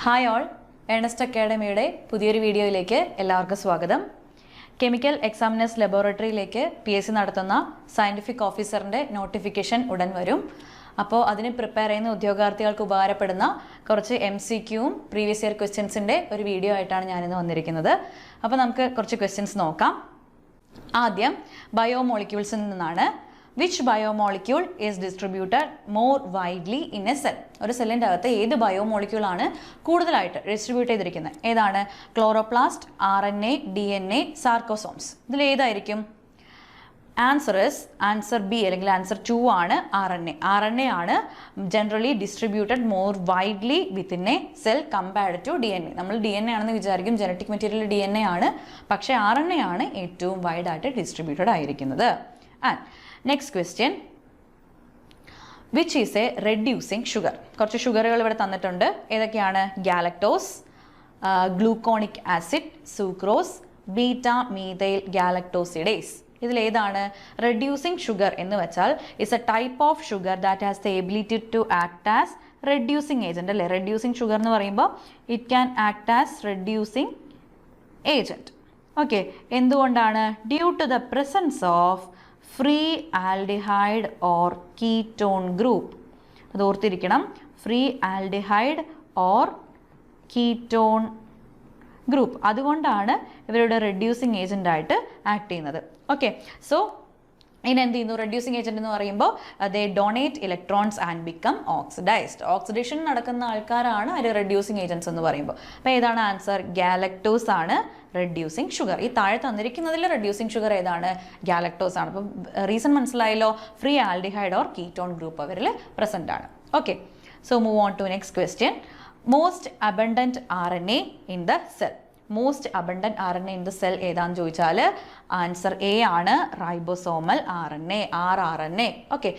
Hi all, Ernest അക്കാഡമിയുടെ പുതിയൊരു വീഡിയോയിലേക്ക് എല്ലാവർക്കും സ്വാഗതം. കെമിക്കൽ എക്സാമിനേഴ്സ് ലബോറട്ടറിയിലേക്ക് PSC നടത്തുന്ന സയൻറ്റിഫിക് ഓഫീസറിൻ്റെ നോട്ടിഫിക്കേഷൻ ഉടൻ വരും. അപ്പോൾ അതിന് പ്രിപ്പയർ ചെയ്യുന്ന ഉദ്യോഗാർത്ഥികൾക്ക് ഉപകാരപ്പെടുന്ന കുറച്ച് MCQയും പ്രീവിയസ് ഇയർ ക്വസ്റ്റ്യൻസിൻ്റെ ഒരു വീഡിയോ ആയിട്ടാണ് ഞാനിന്ന് വന്നിരിക്കുന്നത്. അപ്പോൾ നമുക്ക് കുറച്ച് ക്വസ്റ്റ്യൻസ് നോക്കാം. ആദ്യം ബയോമോളിക്യൂൾസിൽ നിന്നാണ്. Which biomolecule is distributed more widely in a cell? ഒരു സെല്ലിൻ്റെ അകത്ത് ഏത് ബയോമോളിക്യൂൾ ആണ് കൂടുതലായിട്ട് ഡിസ്ട്രിബ്യൂട്ട് ചെയ്തിരിക്കുന്നത്? ഏതാണ്? Chloroplast, RNA, DNA, സാർക്കോസോംസ്. ഇതിൽ ഏതായിരിക്കും? ആൻസർ ബി അല്ലെങ്കിൽ ആൻസർ 2 ആണ് RNA ആണ് generally distributed more widely within a cell compared to DNA. നമ്മൾ DNA ആണെന്ന് വിചാരിക്കും, ജനറ്റിക് മെറ്റീരിയൽ DNA ആണ്, പക്ഷേ RNA ആണ് ഏറ്റവും വൈഡായിട്ട് ഡിസ്ട്രിബ്യൂട്ടഡ് ആയിരിക്കുന്നത്. And next question, which is a reducing sugar? കുറച്ച് ഷുഗറുകൾ ഇവിടെ തന്നിട്ടുണ്ട്. ഏതൊക്കെയാണ്? Galactose, gluconic acid, sucrose, beta methyl galactosidase. ഇതിലേതാണ് റെഡ്യൂസിങ് ഷുഗർ എന്ന് വെച്ചാൽ it's a type of sugar that has the ability to act as reducing agent അല്ലേ? Reducing sugar എന്ന് പറയുമ്പോൾ it can act as reducing agent. Okay, എന്തുകൊണ്ടാണ്? Due to the presence of free aldehyde or ketone group. അത് ഓർത്തിരിക്കണം, free aldehyde or ketone group. അതുകൊണ്ടാണ് ഇവരുടെ reducing agent ആയിട്ട് act ചെയ്യുന്നത്. ഓക്കെ, സോ ഇനി എന്ത് ചെയ്യുന്നു? റെഡ്യൂസിങ് ഏജന്റ് എന്ന് പറയുമ്പോൾ they donate electrons and become oxidised. Oxidation നടക്കുന്ന ആൾക്കാരാണ് അതിൽ റെഡ്യൂസിങ് ഏജൻസ് എന്ന് പറയുമ്പോൾ. അപ്പോൾ ഏതാണ് ആൻസർ? ഗാലക്ടോസ് ആണ് റെഡ്യൂസിങ് ഷുഗർ. ഈ താഴെ തന്നിരിക്കുന്നതിൽ റെഡ്യൂസിങ് ഷുഗർ ഏതാണ്? ഗാലക്ടോസ് ആണ്. അപ്പം റീസൺ മനസ്സിലായല്ലോ, free aldehyde or ketone group അവരിൽ പ്രസന്റ് ആണ്. Okay, so move on to next question. Most abundant RNA in the cell. Most abundant RNA in the cell ഏതാണെന്ന് ചോദിച്ചാൽ ആൻസർ എ ആണ്, ribosomal RNA, rRNA. Okay,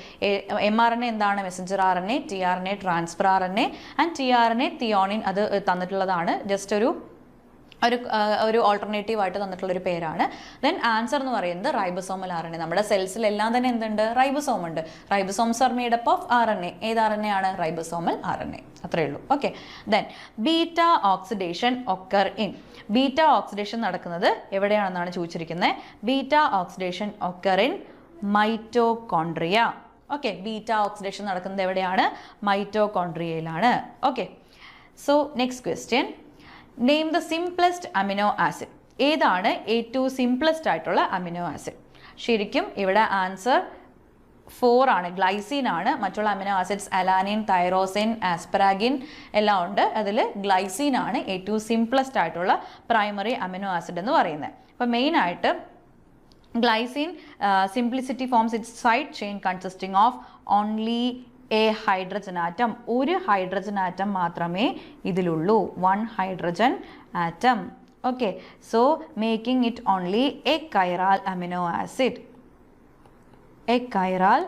mRNA എന്താണ്? Messenger RNA, tRNA transfer RNA and tRNA തിയോണിൻ. അത് തന്നിട്ടുള്ളതാണ്, just ഒരു alternative ആയിട്ട് തന്നിട്ടുള്ളൊരു പേരാണ്. Then answer എന്ന് പറയുന്നത് റൈബോസോമൽ RNA. നമ്മുടെ സെൽസിലെല്ലാം തന്നെ എന്തുണ്ട്? റൈബോസോം ഉണ്ട്. Ribosomes are made up of RNA. ഏത് RNA ആണ്? Ribosomal RNA. അത്രയേ ഉള്ളൂ. Okay, then beta oxidation occur in. Beta oxidation നടക്കുന്നത് എവിടെയാണെന്നാണ് ചോദിച്ചിരിക്കുന്നത്. Beta oxidation occur in mitochondria. Okay, beta oxidation നടക്കുന്നത് എവിടെയാണ്? മൈറ്റോകോൺഡ്രിയയിലാണ്. Okay, so next question, name the simplest amino acid. ഏതാണ് ഏറ്റവും സിംപ്ലസ്റ്റ് ആയിട്ടുള്ള അമിനോ ആസിഡ്? ശരിക്കും ഇവിടെ ആൻസർ 4 ആണ്, ഗ്ലൈസിൻ ആണ്. മറ്റുള്ള അമിനോ ആസിഡ്സ് അലാനിൻ, തൈറോസിൻ, ആസ്പരാഗിൻ എല്ലാം ഉണ്ട്. അതിൽ ഗ്ലൈസിൻ ആണ് ഏറ്റവും സിംപ്ലസ്റ്റ് ആയിട്ടുള്ള പ്രൈമറി അമിനോ ആസിഡ് എന്ന് പറയുന്നത്. അപ്പോൾ മെയിനായിട്ട് glycine simplicity forms it's side chain consisting of only A hydrogen atom. ഒരു ഹൈഡ്രജൻ ആറ്റം മാത്രമേ ഇതിലുള്ളൂ, 1 hydrogen atom. Okay, so making it only A കൈറാൽ amino acid. A കൈറാൽ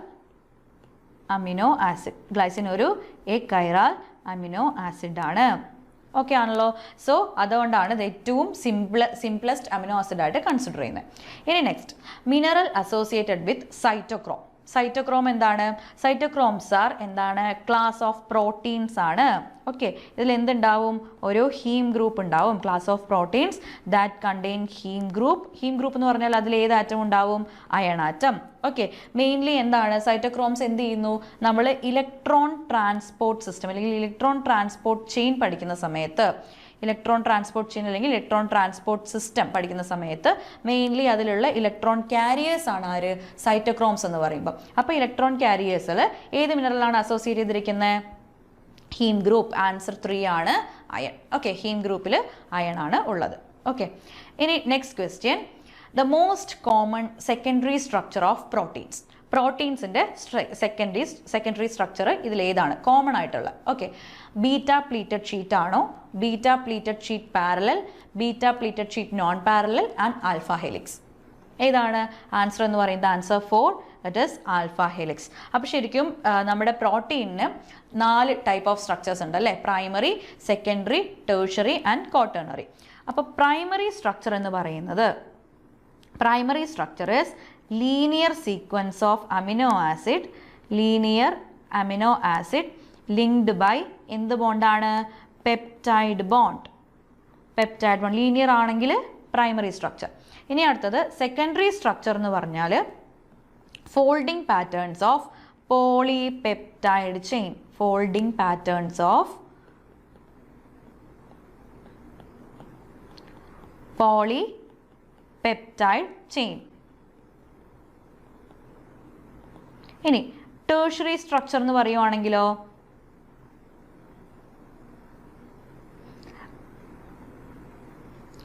amino acid. Glycine ഒരു A കൈറാൽ amino acid ആണ്. Okay ആണല്ലോ. So അതുകൊണ്ടാണ് ഇത് ഏറ്റവും simplest amino acid ആയിട്ട് consider ചെയ്യുന്നത്. ഇനി next, mineral associated with cytochrome. Cytochrome എന്താണ്? സൈറ്റോക്രോംസ് ആർ എന്താണ്? ക്ലാസ് ഓഫ് പ്രോട്ടീൻസ് ആണ്. ഓക്കെ, ഇതിൽ എന്തുണ്ടാവും? ഒരു ഹീം ഗ്രൂപ്പ് ഉണ്ടാവും. Class of proteins that contain haem group. Haem group എന്ന് പറഞ്ഞാൽ അതിൽ ഏത് ആറ്റം ഉണ്ടാവും? Iron atom. ഓക്കെ, മെയിൻലി എന്താണ്? സൈറ്റോക്രോംസ് എന്ത് ചെയ്യുന്നു? നമ്മൾ ഇലക്ട്രോൺ ട്രാൻസ്പോർട്ട് സിസ്റ്റം അല്ലെങ്കിൽ ഇലക്ട്രോൺ ട്രാൻസ്പോർട്ട് ചെയിൻ പഠിക്കുന്ന സമയത്ത്, ഇലക്ട്രോൺ ട്രാൻസ്പോർട്ട് ചെയിൻ അല്ലെങ്കിൽ ഇലക്ട്രോൺ ട്രാൻസ്പോർട്ട് സിസ്റ്റം പഠിക്കുന്ന സമയത്ത് മെയിൻലി അതിലുള്ള ഇലക്ട്രോൺ ക്യാരിയേഴ്സ് ആണ് ആര്? സൈറ്റോക്രോംസ് എന്ന് പറയുമ്പോൾ. അപ്പോൾ ഇലക്ട്രോൺ ക്യാരിയേഴ്സിൽ ഏത് മിനറലാണ് അസോസിയേറ്റ് ചെയ്തിരിക്കുന്നത്? Haem group. ആൻസർ 3 ആണ്, അയൺ. ഓക്കെ, ഹീം ഗ്രൂപ്പിൽ അയൺ ആണ് ഉള്ളത്. ഓക്കെ, ഇനി next question, the most common secondary structure of proteins. പ്രോട്ടീൻസിൻ്റെ സെക്കൻഡറി സ്ട്രക്ചർ ഇതിൽ ഏതാണ് കോമൺ ആയിട്ടുള്ള? ഓക്കെ, ബീറ്റ പ്ലീറ്റഡ് ഷീറ്റ് ആണോ? Beta pleated sheet parallel, beta pleated sheet non parallel and alpha helix. ഏതാണ് ആൻസർ എന്ന് പറയുന്നത്? Answer 4, that is alpha helix. അപ്പോൾ ശരിക്കും നമ്മുടെ പ്രോട്ടീനിന് 4 ടൈപ്പ് ഓഫ് സ്ട്രക്ചേഴ്സ് ഉണ്ട് അല്ലേ? Primary, secondary, tertiary and quaternary. അപ്പോൾ പ്രൈമറി സ്ട്രക്ചർ എന്ന് പറയുന്നത്, primary structure is linear sequence of amino acid linked by എന്ത് ബോണ്ടാണ്? Peptide bond. Peptide bond linear ആണെങ്കിൽ പ്രൈമറി സ്ട്രക്ചർ. ഇനി അടുത്തത് സെക്കൻഡറി സ്ട്രക്ചർ എന്ന് പറഞ്ഞാൽ folding patterns of polypeptide chain. Folding patterns of polypeptide chain. ഇനി ടേഴ്സറി സ്ട്രക്ചർ എന്ന് പറയുവാണെങ്കിലോ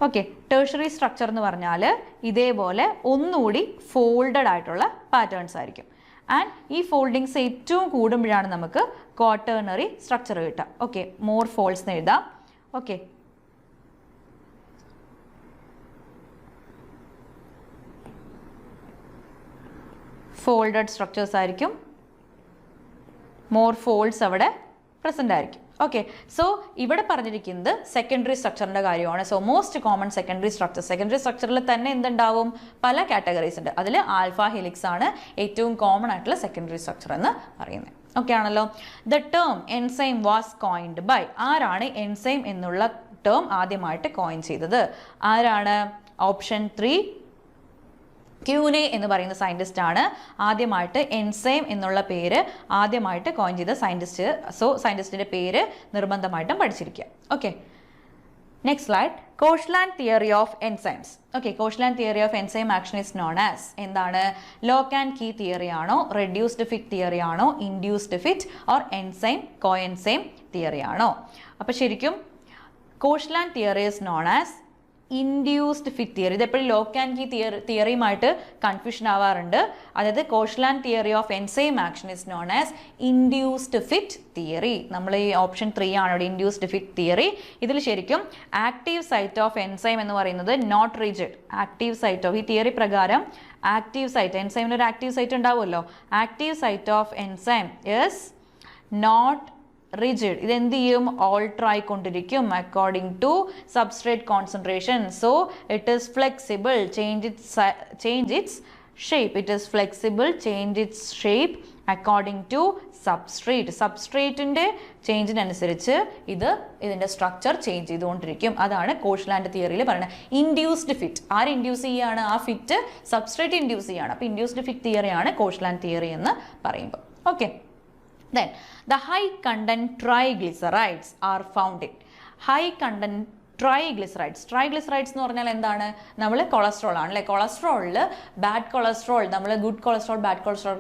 ഓക്കെ, ടേഴ്സറി സ്ട്രക്ചർ എന്ന് പറഞ്ഞാൽ ഇതേപോലെ ഒന്നുകൂടി ഫോൾഡഡ് ആയിട്ടുള്ള പാറ്റേൺസ് ആയിരിക്കും. ആൻഡ് ഈ ഫോൾഡിങ്സ് ഏറ്റവും കൂടുമ്പോഴാണ് നമുക്ക് ക്വാട്ടേണറി സ്ട്രക്ചർ കിട്ടുക. ഓക്കെ, മോർ ഫോൾഡ്സ് എന്ന് എഴുതാം. ഓക്കെ, ഫോൾഡഡ് സ്ട്രക്ചേഴ്സ് ആയിരിക്കും, മോർ ഫോൾഡ്സ് അവിടെ പ്രസൻ്റ് ആയിരിക്കും. ഓക്കെ, സോ ഇവിടെ പറഞ്ഞിരിക്കുന്നത് സെക്കൻഡറി സ്ട്രക്ചറിൻ്റെ കാര്യമാണ്. So most common secondary structure. Secondary സ്ട്രക്ചറിൽ തന്നെ എന്തുണ്ടാവും? പല കാറ്റഗറീസ് ഉണ്ട്. അതിൽ ആൽഫ ഹെലിക്സ് ആണ് ഏറ്റവും കോമൺ ആയിട്ടുള്ള സെക്കൻഡറി സ്ട്രക്ചർ എന്ന് പറയുന്നത്. ഓക്കെ ആണല്ലോ. The term enzyme was coined by. ആരാണ് എൻസൈം എന്നുള്ള ടേം ആദ്യമായിട്ട് കോയിൻ ചെയ്തത്? ആരാണ്? ഓപ്ഷൻ 3 ക്യൂനെ എന്ന് പറയുന്ന സയൻറ്റിസ്റ്റ് ആണ് ആദ്യമായിട്ട് എൻസൈം എന്നുള്ള പേര് ആദ്യമായിട്ട് കോയിൻ ചെയ്ത സയൻറ്റിസ്റ്റ്. സോ സയൻറ്റിസ്റ്റിൻ്റെ പേര് നിർബന്ധമായിട്ടും പഠിച്ചിരിക്കുക. Okay, next slide. Koshland theory of enzymes. Okay, Koshland theory of enzyme action is known as എന്താണ്? ലോക്ക് ആൻഡ് കീ തിയറി ആണോ, റെഡ്യൂസ്ഡ് ഫിറ്റ് തിയറി ആണോ, induced fit or enzyme coenzyme theory ആണോ? അപ്പോൾ ശരിക്കും Koshland theory is known as induced fit theory. ഇതെപ്പോഴും lock and key തിയറിയുമായിട്ട് confusion ആവാറുണ്ട്. അതായത് Koshland theory of enzyme action is known as induced fit theory. നമ്മൾ ഈ ഓപ്ഷൻ 3 ആണ് ഇവിടെ ഇൻഡ്യൂസ്ഡ് ഫിറ്റ് തിയറി. ഇതിൽ ശരിക്കും ആക്റ്റീവ് സൈറ്റ് ഓഫ് എൻസൈം എന്ന് പറയുന്നത് not rigid. Active site of ഈ തിയറി പ്രകാരം ആക്റ്റീവ് സൈറ്റ്, എൻസൈമിന് ഒരു ആക്റ്റീവ് സൈറ്റ് ഉണ്ടാവുമല്ലോ, active site of enzyme is not rigid. ഇത് എന്ത് ചെയ്യും? ഓൾട്ടർ ആയിക്കൊണ്ടിരിക്കും according to substrate concentration. So it is flexible, change its shape. It is flexible, change its shape according to substrate. സബ്സ്ട്രേറ്റിൻ്റെ ചേഞ്ചിനനുസരിച്ച് ഇതിൻ്റെ സ്ട്രക്ചർ ചേഞ്ച് ചെയ്തുകൊണ്ടിരിക്കും. അതാണ് കോഷ്ലാൻഡ് തിയറിയിൽ പറയുന്നത്. ഇൻഡ്യൂസ്ഡ് ഫിറ്റ്, ആര് ഇൻഡ്യൂസ് ചെയ്യുകയാണ്? ആ ഫിറ്റ് സബ്സ്ട്രേറ്റ് ഇൻഡ്യൂസ് ചെയ്യുകയാണ്. അപ്പോൾ ഇൻഡ്യൂസ്ഡ് ഫിറ്റ് തിയറിയാണ് കോഷ്ലാൻഡ് തിയറി എന്ന് പറയുമ്പോൾ. Okay, then the high content triglycerides are found in. High content triglycerides എന്ന് പറഞ്ഞാൽ എന്താണ്? നമ്മൾ കൊളസ്ട്രോൾ ആണ് അല്ലേ. കൊളസ്ട്രോളിൽ ബാഡ് കൊളസ്ട്രോൾ, നമ്മൾ ഗുഡ് കൊളസ്ട്രോൾ ബാഡ് കൊളസ്ട്രോൾ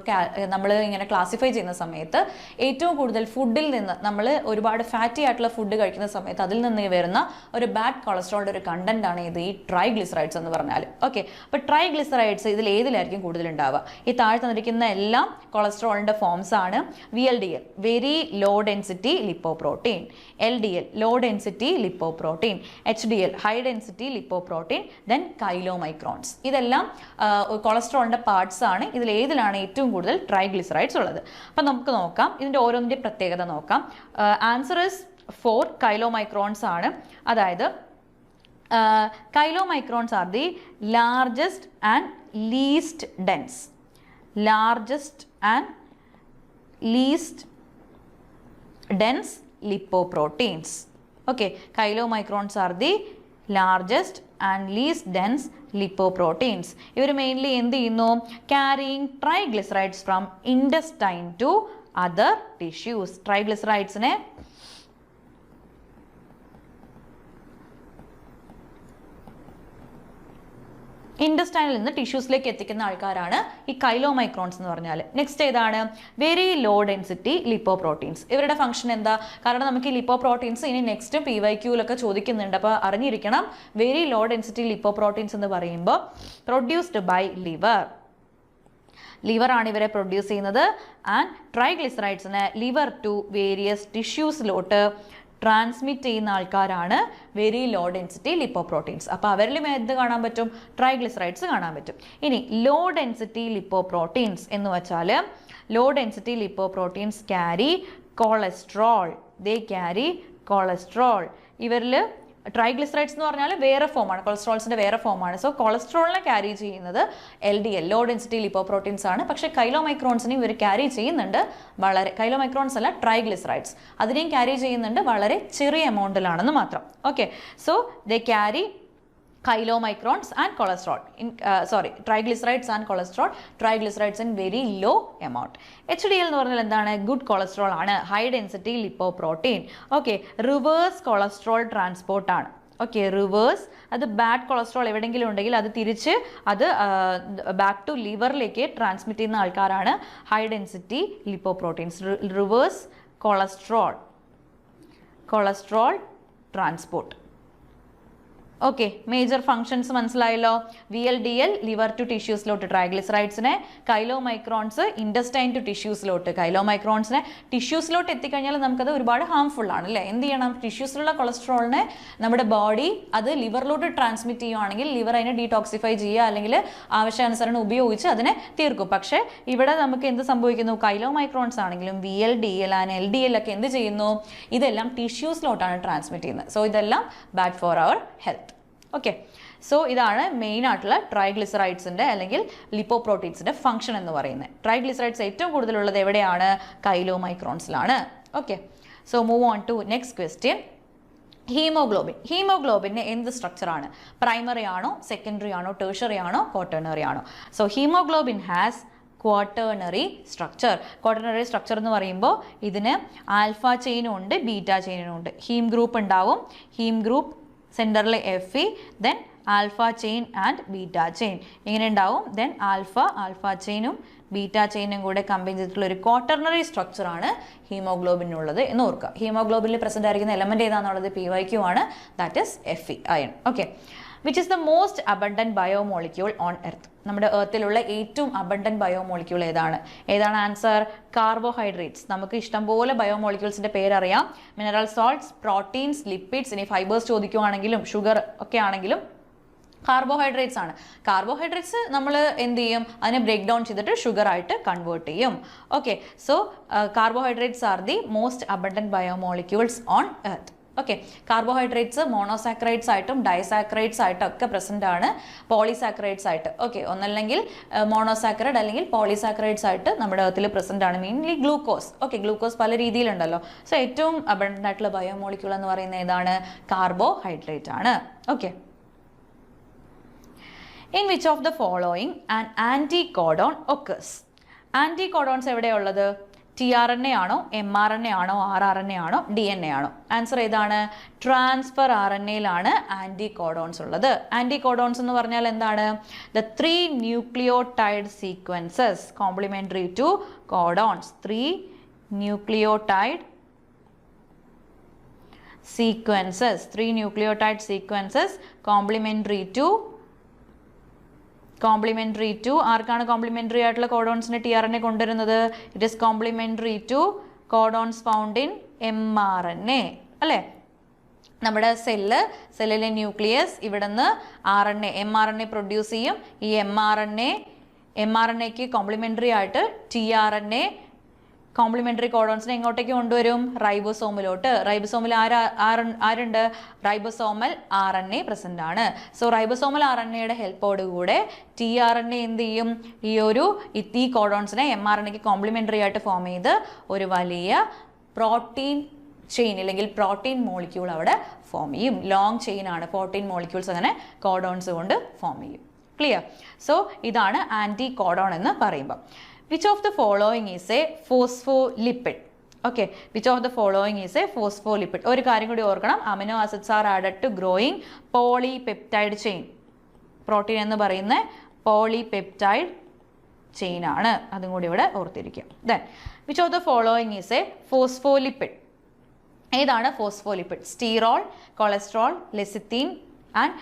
നമ്മൾ ഇങ്ങനെ ക്ലാസിഫൈ ചെയ്യുന്ന സമയത്ത് ഏറ്റവും കൂടുതൽ ഫുഡിൽ നിന്ന് നമ്മൾ ഒരുപാട് ഫാറ്റി ആയിട്ടുള്ള ഫുഡ് കഴിക്കുന്ന സമയത്ത് അതിൽ നിന്ന് വരുന്ന ഒരു ബാഡ് കൊളസ്ട്രോളിൻ്റെ ഒരു കണ്ടന്റ് ആണ് ഇത് ഈ ട്രൈഗ്ലിസറൈഡ്സ് എന്ന് പറഞ്ഞാൽ. ഓക്കെ, അപ്പോൾ ട്രൈഗ്ലിസറൈഡ്സ് ഇതിൽ ഏതിലായിരിക്കും കൂടുതൽ ഉണ്ടാവുക? ഈ താഴെ തന്നിരിക്കുന്ന എല്ലാം കൊളസ്ട്രോളിൻ്റെ ഫോംസ് ആണ്. VLDL very low density lipoprotein, LDL low density lipoprotein, HDL high density lipoprotein, then chylomicrons. ഇതെല്ലാം കൊളസ്ട്രോളിൻ്റെ പാർട്സ് ആണ്. ഇതിൽ ഏതിലാണ് ഏറ്റവും കൂടുതൽ ട്രൈഗ്ലിസറൈഡ്സ് ഉള്ളത്? അപ്പം നമുക്ക് നോക്കാം, ഇതിൻ്റെ ഓരോന്നിൻ്റെ പ്രത്യേകത നോക്കാം. ആൻസർ ഇസ് 4 കൈലോമൈക്രോൺസ് ആണ്. അതായത് chylomicrons are the largest and least dense. Largest and least dense lipoproteins. Okay, chylomicrons are the largest and least dense lipoproteins. ഇവർ മെയിൻലി എന്ത് ചെയ്യുന്നു? Carrying triglycerides from intestine to other tissues. ട്രൈഗ്ലിസറൈഡ്സിനെ ഇൻഡസ്റ്റൈനിൽ നിന്ന് ടിഷ്യൂസിലേക്ക് എത്തിക്കുന്ന ആൾക്കാരാണ് ഈ കൈലോമൈക്രോൺസ് എന്ന് പറഞ്ഞാൽ. നെക്സ്റ്റ് ഏതാണ്? Very low density lipoproteins. ഇവരുടെ ഫംഗ്ഷൻ എന്താ? കാരണം നമുക്ക് ഈ ലിപ്പോപ്രോട്ടീൻസ് ഇനി നെക്സ്റ്റ് PYQലൊക്കെ ചോദിക്കുന്നുണ്ട്. അപ്പോൾ അറിഞ്ഞിരിക്കണം, വെരി ലോ ഡെൻസിറ്റി ലിപ്പോപ്രോട്ടീൻസ് എന്ന് പറയുമ്പോൾ പ്രൊഡ്യൂസ്ഡ് ബൈ ലിവറാണ് ഇവരെ പ്രൊഡ്യൂസ് ചെയ്യുന്നത്. ആൻഡ് ട്രൈഗ്ലിസറൈഡ്സിന് ലിവർ ടു വേരിയസ് ടിഷ്യൂസിലോട്ട് ട്രാൻസ്മിറ്റ് ചെയ്യുന്ന ആൾക്കാരാണ് വെരി ലോ ഡെൻസിറ്റി ലിപ്പോപ്രോട്ടീൻസ്. അപ്പോൾ അവരിലും എന്ത് കാണാൻ പറ്റും? ട്രൈഗ്ലിസറൈഡ്സ് കാണാൻ പറ്റും. ഇനി ലോ ഡെൻസിറ്റി ലിപ്പോപ്രോട്ടീൻസ് എന്ന് വെച്ചാൽ low density lipoproteins carry cholesterol. They carry cholesterol. ഇവരിൽ ട്രൈഗ്ലിസറൈഡ്സ് എന്ന് പറഞ്ഞാൽ വേറെ ഫോമാണ്, കൊളസ്ട്രോൾസിന്റെ വേറെ ഫോമാണ്. സോ കൊളസ്ട്രോളിനെ ക്യാരി ചെയ്യുന്നത് LDL, ലോ ഡെൻസിറ്റി ലിപ്പോപ്രോട്ടീൻസ് ആണ്. പക്ഷേ കൈലോമൈക്രോൺസിനെയും ഇവർ ക്യാരി ചെയ്യുന്നുണ്ട് വളരെ, കൈലോമൈക്രോൺസ് അല്ല ട്രൈഗ്ലിസറൈഡ്സ്, അതിനെയും ക്യാരി ചെയ്യുന്നുണ്ട് വളരെ ചെറിയ എമൗണ്ടിലാണെന്ന് മാത്രം. Okay, so they carry chylomicrons and cholesterol triglycerides and cholesterol, triglycerides in very low amount. HDL എന്ന് പറഞ്ഞാൽ എന്താണ്? ഗുഡ് കൊളസ്ട്രോൾ ആണ്, high density lipoprotein. Okay, reverse cholesterol transport ആണ്. ഓക്കെ, റിവേഴ്സ്, അത് ബാഡ് കൊളസ്ട്രോൾ എവിടെയെങ്കിലും ഉണ്ടെങ്കിൽ അത് തിരിച്ച് അത് ബാക്ക് ടു ലിവറിലേക്ക് ട്രാൻസ്മിറ്റ് ചെയ്യുന്ന ആൾക്കാരാണ് high density lipoproteins. Reverse cholesterol transport. Okay, major functions മനസ്സിലായല്ലോ. VLDL ലിവർ ടു ടിഷ്യൂസിലോട്ട് ട്രൈഗ്ലിസറൈഡ്സിനെ, കൈലോമൈക്രോൺസ് ഇൻഡസ്റ്റൈൻ ടു ടിഷ്യൂസിലോട്ട്. കൈലോമൈക്രോൺസിനെ ടിഷ്യൂസിലോട്ട് എത്തിക്കഴിഞ്ഞാൽ നമുക്കത് ഒരുപാട് ഹാംഫുൾ ആണ് അല്ലേ? എന്ത് ചെയ്യണം? ടിഷ്യൂസിലുള്ള കൊളസ്ട്രോളിനെ നമ്മുടെ ബോഡി അത് ലിവറിലോട്ട് ട്രാൻസ്മിറ്റ് ചെയ്യുകയാണെങ്കിൽ ലിവർ അതിനെ ഡീടോക്സിഫൈ ചെയ്യുക അല്ലെങ്കിൽ ആവശ്യാനുസരണം ഉപയോഗിച്ച് അതിനെ തീർക്കും. പക്ഷേ ഇവിടെ നമുക്ക് എന്ത് സംഭവിക്കുന്നു? കൈലോമൈക്രോൺസ് ആണെങ്കിലും VLDL ആൻഡ് LDL ഒക്കെ എന്ത് ചെയ്യുന്നു? ഇതെല്ലാം ടിഷ്യൂസിലോട്ടാണ് ട്രാൻസ്മിറ്റ് ചെയ്യുന്നത്. സോ ഇതെല്ലാം bad for our health. Okay, so ഇതാണ് മെയിൻ ആയിട്ടുള്ള ട്രൈഗ്ലിസറൈഡ്സിൻ്റെ അല്ലെങ്കിൽ ലിപ്പോപ്രോട്ടീൻസിൻ്റെ ഫംഗ്ഷൻ എന്ന് പറയുന്നത്. ട്രൈഗ്ലിസറൈഡ്സ് ഏറ്റവും കൂടുതലുള്ളത് എവിടെയാണ്? കൈലോമൈക്രോൺസിലാണ്. Okay, so move on to next question. ഹീമോഗ്ലോബിന് എന്ത് സ്ട്രക്ചറാണ്? പ്രൈമറി ആണോ, സെക്കൻഡറി ആണോ, ടേഴ്സറി ആണോ, ക്വാട്ടേണറി ആണോ? So haemoglobin has quaternary structure. Quaternary structure എന്ന് പറയുമ്പോൾ ഇതിന് ആൽഫ ചെയിനും ഉണ്ട്, ബീറ്റ ചെയിനും ഉണ്ട്. ഹീം ഗ്രൂപ്പ് ഉണ്ടാവും, ഹീം ഗ്രൂപ്പ് സെൻറ്ററിൽ Fe, then alpha chain and beta chain ഇങ്ങനെ ഉണ്ടാവും. ദെൻ ആൽഫ ചെയിനും ബീറ്റ ചെയിനും കൂടെ കമ്പൈൻ ചെയ്തിട്ടുള്ള ഒരു ക്വാട്ടർണറി സ്ട്രക്ചറാണ് ഹീമോഗ്ലോബിനുള്ളത് എന്ന് ഓർക്കുക. ഹീമോഗ്ലോബിനിൽ പ്രസന്റ് ആയിരിക്കുന്ന എലമെന്റ് ഏതാണെന്നുള്ളത് PYQ ആണ്, that is Fe, iron. Okay, which is the most abundant biomolecule on earth? നമ്മുടെ എർത്തിലുള്ള ഏറ്റവും അബണ്ടന്റ് ബയോമോളിക്യൂൾ ഏതാണ്? ആൻസർ? കാർബോഹൈഡ്രേറ്റ്സ്. നമുക്ക് ഇഷ്ടംപോലെ ബയോമോളിക്യൂൾസിന്റെ പേരറിയാം. മിനറൽ സോൾട്ട്സ്, പ്രോട്ടീൻസ്, ലിപ്പിഡ്സ്, ഇനി ഫൈബേഴ്സ് ചോദിക്കുവാണെങ്കിലും ഷുഗർ ഒക്കെ ആണെങ്കിലും കാർബോഹൈഡ്രേറ്റ്സ് ആണ്. കാർബോഹൈഡ്രേറ്റ്സ് നമ്മൾ എന്ത് ചെയ്യും? അതിനെ ബ്രേക്ക് ഡൗൺ ചെയ്തിട്ട് ഷുഗർ ആയിട്ട് കൺവേർട്ട് ചെയ്യും. Okay, so carbohydrates are the most abundant biomolecules on earth. Okay, carbohydrates monosaccharides ആയിട്ടും ഡൈസാക്രൈഡ്സ് ആയിട്ടും ഒക്കെ പ്രസന്റ് ആണ്, പോളിസാക്രൈഡ്സ് ആയിട്ട്. ഓക്കെ, ഒന്നല്ലെങ്കിൽ മോണോസാക്രൈഡ് അല്ലെങ്കിൽ പോളിസാക്രൈഡ്സ് ആയിട്ട് നമ്മുടെ എർത്തിൽ പ്രസന്റ് ആണ്. Mainly glucose. ഓക്കെ, ഗ്ലൂക്കോസ് പല രീതിയിലുണ്ടല്ലോ. സോ ഏറ്റവും അബണ്ടന്റ് ആയിട്ടുള്ള ബയോമോളിക്യൂൾ എന്ന് പറയുന്നത് ഏതാണ്? കാർബോഹൈഡ്രേറ്റ് ആണ്. Okay, in which of the following an anticodon occurs? Anticodons എവിടെയുള്ളത്? tRNA ആണോ, mRNA ആണോ, rRNA ആണോ, DNA ആണോ? ആൻസർ ഏതാണ്? ട്രാൻസ്ഫർ RNAയിലാണ് ആന്റികോഡോൺസ് ഉള്ളത്. ആന്റികോഡോൺസ് എന്ന് പറഞ്ഞാൽ എന്താണ്? The 3 nucleotide sequences complementary to codons. 3 nucleotide sequences complementary to ആർക്കാണ് കോംപ്ലിമെന്ററി ആയിട്ടുള്ള കോഡോൺസിന് tRNA കൊണ്ടുവരുന്നത്? It is complementary to codons found in mRNA അല്ലേ? നമ്മുടെ സെല്ലിലെ ന്യൂക്ലിയസ് ഇവിടെ നിന്ന് mRNA പ്രൊഡ്യൂസ് ചെയ്യും. ഈ mRNAക്ക് കോംപ്ലിമെന്ററി ആയിട്ട് tRNA കോംപ്ലിമെന്ററി കോഡോൺസിനെ എങ്ങോട്ടേക്ക് കൊണ്ടുവരും? റൈബോസോമിലോട്ട്. റൈബോസോമിൽ ആരുണ്ട്? റൈബോസോമൽ RNA പ്രസന്റ് ആണ്. സോ റൈബോസോമൽ RNAയുടെ ഹെൽപ്പോടുകൂടെ tRNA എന്ത് ചെയ്യും? ഈ കോഡോൺസിനെ mRNAക്ക് കോംപ്ലിമെന്ററി ആയിട്ട് ഫോം ചെയ്ത് ഒരു വലിയ പ്രോട്ടീൻ ചെയിൻ അല്ലെങ്കിൽ പ്രോട്ടീൻ മോളിക്യൂൾ അവിടെ ഫോം ചെയ്യും. ലോങ് ചെയിൻ ആണ്, 14 മോളിക്യൂൾസ് അങ്ങനെ കോഡോൺസ് കൊണ്ട് ഫോം ചെയ്യും. ക്ലിയർ? സോ ഇതാണ് ആന്റികോഡോൺ എന്ന് പറയുമ്പോൾ. Which of the following is a phospholipid? Okay, which of the following is a phospholipid? ഒരു കാര്യം കൂടി ഓർക്കണം, amino acids are added to growing polypeptide chain. Protein എന്ന് പറയുന്ന പോളിപെപ്റ്റൈഡ് ചെയിൻ ആണ്, അതും കൂടി ഇവിടെ ഓർത്തിരിക്കും. Then which of the following is a phospholipid? ഏതാണ് phospholipid? Sterol, cholesterol, lecithin and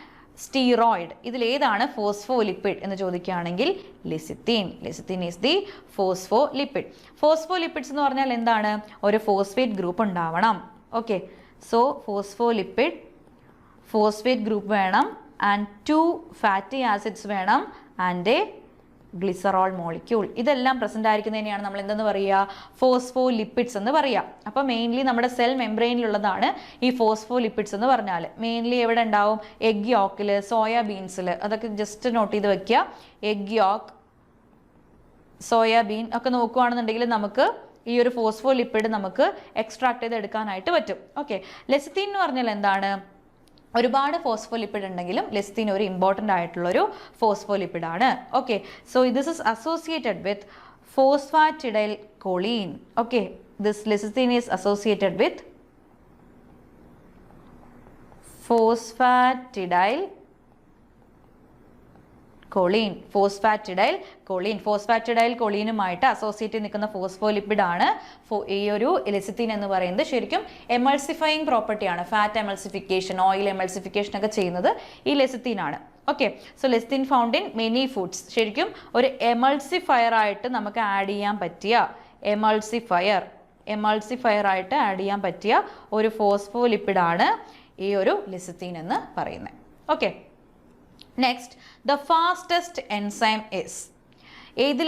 steroid. ഇതിലേതാണ് ഫോസ്ഫോലിപ്പിഡ് എന്ന് ചോദിക്കുകയാണെങ്കിൽ lecithin. Lecithin is the phospholipid. Phospholipids എന്ന് പറഞ്ഞാൽ എന്താണ്? ഒരു ഫോസ്ഫേറ്റ് ഗ്രൂപ്പ് ഉണ്ടാവണം. ഓക്കെ, സോ ഫോസ്ഫേറ്റ് ഗ്രൂപ്പ് വേണം, ആൻഡ് 2 ഫാറ്റി ആസിഡ്സ് വേണം, ആൻഡ് എ ഗ്ലിസറോൾ മോളിക്യൂൾ. ഇതെല്ലാം പ്രസന്റ് ആയിരിക്കുന്നതിനെയാണ് നമ്മൾ എന്തെന്ന് പറയുക? ഫോസ്ഫോലിപ്പിഡ്സ് എന്ന് പറയുക. അപ്പോൾ മെയിൻലി നമ്മുടെ സെൽ മെംബ്രെയിനിലുള്ളതാണ് ഈ ഫോസ്ഫോലിപ്പിഡ്സ് എന്ന് പറഞ്ഞാൽ. മെയിൻലി എവിടെ ഉണ്ടാവും? എഗ് യോക്കിൽ, സോയാബീൻസിൽ. അതൊക്കെ ജസ്റ്റ് നോട്ട് ചെയ്ത് വെക്കുക. എഗ് യോക്ക്, സോയാബീൻ ഒക്കെ നോക്കുകയാണെന്നുണ്ടെങ്കിൽ നമുക്ക് ഈ ഒരു ഫോസ്ഫോലിപ്പിഡ് നമുക്ക് എക്സ്ട്രാക്ട് ചെയ്ത് എടുക്കാനായിട്ട് പറ്റും. ഓക്കെ, ലെസിത്തീൻ എന്ന് പറഞ്ഞാൽ എന്താണ്? ഒരുപാട് ഫോസ്ഫോലിപ്പിഡ് ഉണ്ടെങ്കിലും ലെസിത്തീൻ ഒരു ഇമ്പോർട്ടൻ്റ് ആയിട്ടുള്ളൊരു ഫോസ്ഫോലിപ്പിഡ് ആണ്. Okay, so this is associated with phosphatidyl choline. Okay, this lecithin is associated with phosphatidyl choline. Phosphatidyl കൊളീനുമായിട്ട് അസോസിയേറ്റ് നിൽക്കുന്ന ഫോസ്ഫോലിപ്പിഡ് ആണ് ഈ ഒരു ലെസിത്തീൻ എന്ന് പറയുന്നത്. ശരിക്കും എമൾസിഫയിങ് പ്രോപ്പർട്ടിയാണ്. ഫാറ്റ് എമൾസിഫിക്കേഷൻ, ഓയിൽ എമൾസിഫിക്കേഷൻ ഒക്കെ ചെയ്യുന്നത് ഈ ലെസിത്തീൻ ആണ്. Okay, so lecithin found in many foods. ശരിക്കും ഒരു എമൾസിഫയർ ആയിട്ട് നമുക്ക് ആഡ് ചെയ്യാൻ പറ്റിയ എമൾസിഫയർ ആയിട്ട് ആഡ് ചെയ്യാൻ പറ്റിയ ഒരു ഫോസ്ഫോലിപ്പിഡ് ആണ് ഈ ഒരു ലെസിത്തീൻ എന്ന് പറയുന്നത്. Okay, next, the fastest enzyme is.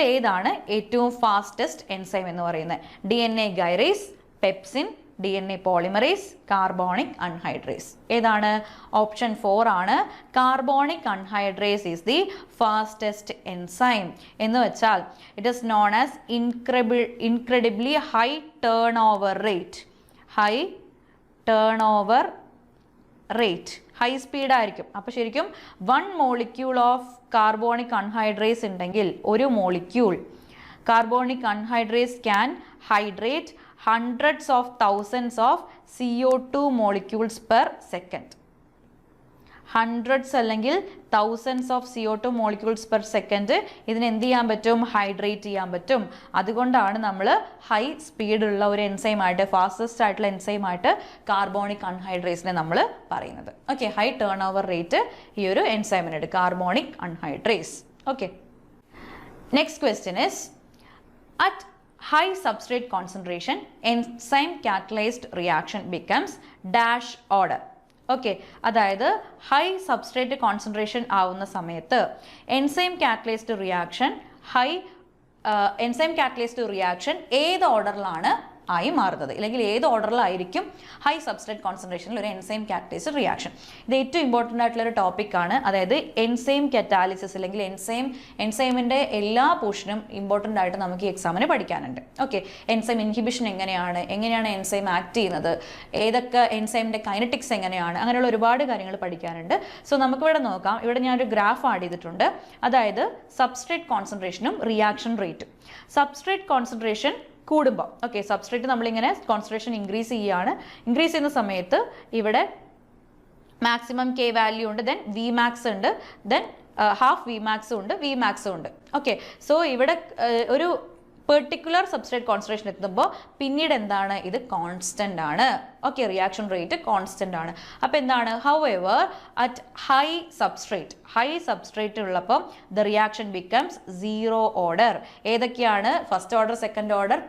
ഏതാണ് ഏറ്റവും ഫാസ്റ്റസ്റ്റ് എൻസൈം എന്ന് പറയുന്നത്? DNA gyrase, pepsin, DNA polymerase, carbonic anhydrase. ഏതാണ്? ഓപ്ഷൻ 4 ആണ്. Carbonic anhydrase is the fastest enzyme. എന്ന് വെച്ചാൽ it is known as incredibly high turnover rate. High speed ആയിരിക്കും. അപ്പോൾ ശരിക്കും 1 മോളിക്യൂൾ ഓഫ് കാർബോണിക് അൺഹൈഡ്രേസ് ഉണ്ടെങ്കിൽ ഒരു molecule carbonic anhydrase can hydrate hundreds of thousands of CO2 molecules per second. Hundreds അല്ലെങ്കിൽ thousands of CO2 molecules per second ഇതിന് എന്ത് ചെയ്യാൻ പറ്റും? ഹൈഡ്രേറ്റ് ചെയ്യാൻ പറ്റും. അതുകൊണ്ടാണ് നമ്മൾ ഹൈ സ്പീഡുള്ള ഒരു എൻസൈമായിട്ട്, ഫാസ്റ്റസ്റ്റ് ആയിട്ടുള്ള എൻസൈമായിട്ട് കാർബോണിക് അൺഹൈഡ്രേസിനെ നമ്മൾ പറയുന്നത്. Okay, high turnover rate ഈ ഒരു എൻസൈമിനുണ്ട്, carbonic anhydrase. Okay, next question is, at high substrate concentration, enzyme catalyzed reaction becomes dash order. Okay, അതായത് ഹൈ സബ്സ്ട്രേറ്റ് കോൺസെൻട്രേഷൻ ആവുന്ന സമയത്ത് എൻസൈം കാറ്റലൈസ്ഡ് റിയാക്ഷൻ ഏത് ഓർഡറിലാണ് ആയി മാറുന്നത്, അല്ലെങ്കിൽ ഏത് ഓർഡറിലായിരിക്കും ഹൈ സബ്സ്ട്രേറ്റ് കോൺസെൻട്രേഷനിൽ ഒരു എൻസൈം കാറ്റലൈസ്ഡ് റിയാക്ഷൻ. ഇത് ഏറ്റവും ഇമ്പോർട്ടൻ്റ് ആയിട്ടുള്ള ഒരു ടോപ്പിക്കാണ്. അതായത് എൻസൈം കറ്റാലിസിസ് അല്ലെങ്കിൽ എൻസൈമിൻ്റെ എല്ലാ പോർഷനും ഇമ്പോർട്ടൻ്റ് ആയിട്ട് നമുക്ക് ഈ എക്സാമിന് പഠിക്കാനുണ്ട്. ഓക്കെ, എൻസൈം ഇൻഹിബിഷൻ എങ്ങനെയാണ് എൻസൈം ആക്ട് ചെയ്യുന്നത്, ഏതൊക്കെ എൻസൈമിൻ്റെ കൈനറ്റിക്സ് എങ്ങനെയാണ്, അങ്ങനെയുള്ള ഒരുപാട് കാര്യങ്ങൾ പഠിക്കാനുണ്ട്. സോ നമുക്കിവിടെ നോക്കാം. ഇവിടെ ഞാനൊരു ഗ്രാഫ് ആഡ് ചെയ്തിട്ടുണ്ട്. അതായത് സബ്സ്ട്രേറ്റ് കോൺസെൻട്രേഷനും റിയാക്ഷൻ റേറ്റും. സബ്സ്ട്രേറ്റ് കോൺസെൻട്രേഷൻ കൂടുമ്പോൾ, ഓക്കെ, സബ്സ്ട്രേറ്റ് നമ്മളിങ്ങനെ കോൺസെൻട്രേഷൻ ഇൻക്രീസ് ചെയ്യുന്ന സമയത്ത് ഇവിടെ മാക്സിമം K വാല്യൂ ഉണ്ട്, ദെൻ വി മാക്സ് ഉണ്ട്, ദെൻ ഹാഫ് വി മാക്സും ഉണ്ട്, വി മാക്സും ഉണ്ട്. ഓക്കെ, സോ ഇവിടെ ഒരു പെർട്ടിക്കുലർ സബ്സ്ട്രേറ്റ് കോൺസെൻട്രേഷൻ എത്തുമ്പോൾ പിന്നീട് എന്താണ്? ഇത് കോൺസ്റ്റന്റ് ആണ്. ഓക്കെ, റിയാക്ഷൻ റേറ്റ് കോൺസ്റ്റന്റ് ആണ്. അപ്പോൾ എന്താണ്? ഹൗഎവർ അറ്റ് ഹൈ സബ്സ്ട്രേറ്റ് ഉള്ളപ്പോൾ the reaction becomes zero order. ഏതൊക്കെയാണ്? First order, second order,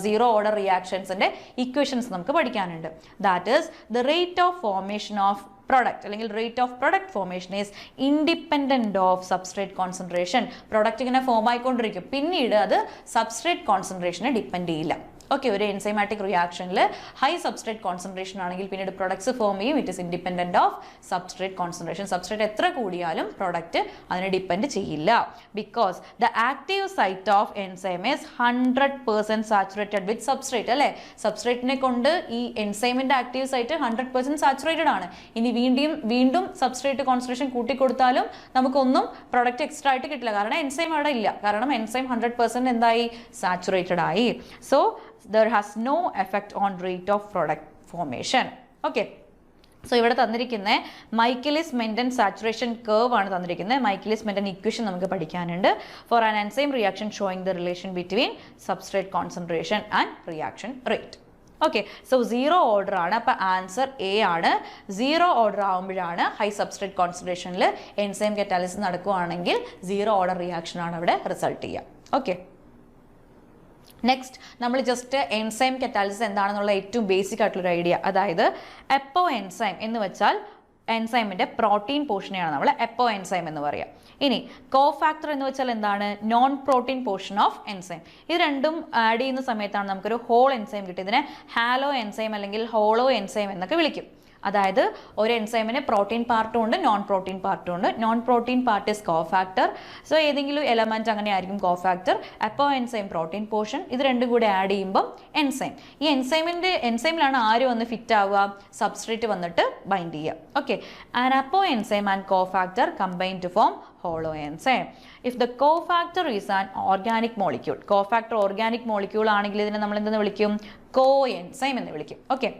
zero order റിയാക്ഷൻസിന്റെ ഇക്വേഷൻസ് നമുക്ക് പഠിക്കാനുണ്ട്. That is the rate of formation of product അല്ലെങ്കിൽ rate of product formation is independent of substrate concentration. Product ഇങ്ങനെ form ആയിക്കൊണ്ടിരിക്കും, പിന്നീട് അത് substrate കോൺസെൻട്രേഷനെ ഡിപ്പെൻഡ് ചെയ്യില്ല. ഓക്കെ, ഒരു എൻസൈമാറ്റിക് റിയാക്ഷനിൽ ഹൈ സബ്സ്ട്രേറ്റ് കോൺസെൻട്രേഷൻ ആണെങ്കിൽ പിന്നീട് പ്രൊഡക്ട്സ് ഫോം ചെയ്യും. It is independent of substrate concentration. Substrate എത്ര കൂടിയാലും പ്രൊഡക്റ്റ് അതിനെ ഡിപ്പെൻഡ് ചെയ്യില്ല. Because the active site of enzyme is 100% saturated with substrate. അല്ലേ, സബ്സ്ട്രേറ്റിനെ കൊണ്ട് ഈ എൻസൈമിൻ്റെ ആക്റ്റീവ് സൈറ്റ് 100% സാച്ചുറേറ്റഡ് ആണ്. ഇനി വീണ്ടും സബ്സ്ട്രേറ്റ് കോൺസെൻട്രേഷൻ കൂട്ടിക്കൊടുത്താലും നമുക്കൊന്നും പ്രൊഡക്റ്റ് എക്സ്ട്രാ ആയിട്ട് കിട്ടില്ല. കാരണം എൻസൈം അവിടെ ഇല്ല. കാരണം എൻസൈം 100% എന്തായി? സാച്ചുറേറ്റഡ് ആയി. So there has no effect on rate of product formation. Okay, so ഇവിടെ തന്നിരിക്കുന്ന മൈക്കലിസ് മെന്റൻ സാച്ചുറേഷൻ കർവ് ആണ് തന്നിരിക്കുന്നത്. മൈക്കലിസ് മെന്റൻ ഇക്വേഷൻ നമുക്ക് പഠിക്കാനുണ്ട്. For an enzyme reaction showing the relation between substrate concentration and reaction rate. Okay, so zero order ആണ്. അപ്പോൾ answer A ആണ്. Zero order ആകുമ്പോഴാണ് ഹൈ സബ്സ്ട്രേറ്റ് കോൺസെൻട്രേഷനിൽ എൻസൈം കറ്റാലിസിസ് നടക്കുകയാണെങ്കിൽ zero order reaction ആണ് അവിടെ result ചെയ്യുക. ഓക്കെ, നെക്സ്റ്റ് നമ്മൾ just enzyme catalysis എന്താണെന്നുള്ള ഏറ്റവും ബേസിക് ആയിട്ടുള്ളൊരു ഐഡിയ. അതായത് എപ്പോ എൻസൈം എന്ന് വെച്ചാൽ എൻസൈമിൻ്റെ പ്രോട്ടീൻ പോർഷനെയാണ് നമ്മൾ എപ്പോ എൻസൈം എന്ന് പറയുക. ഇനി കോഫാക്ടർ എന്ന് വെച്ചാൽ എന്താണ്? Non protein portion of enzyme. ഇത് രണ്ടും ആഡ് ചെയ്യുന്ന സമയത്താണ് നമുക്കൊരു ഹോൾ എൻസൈം കിട്ടും. ഇതിനെ ഹാലോ എൻസൈം അല്ലെങ്കിൽ ഹോളോ എൻസൈം എന്നൊക്കെ വിളിക്കും. അതായത് ഒരു എൻസൈമിന് പ്രോട്ടീൻ പാർട്ടും ഉണ്ട്, നോൺ പ്രോട്ടീൻ പാർട്ടും ഉണ്ട്. Non protein part is cofactor. So ഏതെങ്കിലും എലമെന്റ് അങ്ങനെ ആയിരിക്കും കോഫാക്ടർ. അപ്പോ എൻസൈം പ്രോട്ടീൻ പോർഷൻ. ഇത് രണ്ടും കൂടെ ആഡ് ചെയ്യുമ്പോൾ എൻസൈം. ഈ എൻസൈമിലാണ് ആര് വന്ന് ഫിറ്റ് ആവുക? സബ്സ്ട്രേറ്റ് വന്നിട്ട് ബൈൻഡ് ചെയ്യുക. ഓക്കെ, ആൻഡ് അപ്പോ enzyme and cofactor combine to form holoenzyme. If the cofactor is an organic molecule, cofactor organic molecule ആണെങ്കിൽ ഇതിനെ നമ്മൾ എന്തെന്ന് വിളിക്കും? കോ എൻസൈം എന്ന് വിളിക്കും. ഓക്കെ,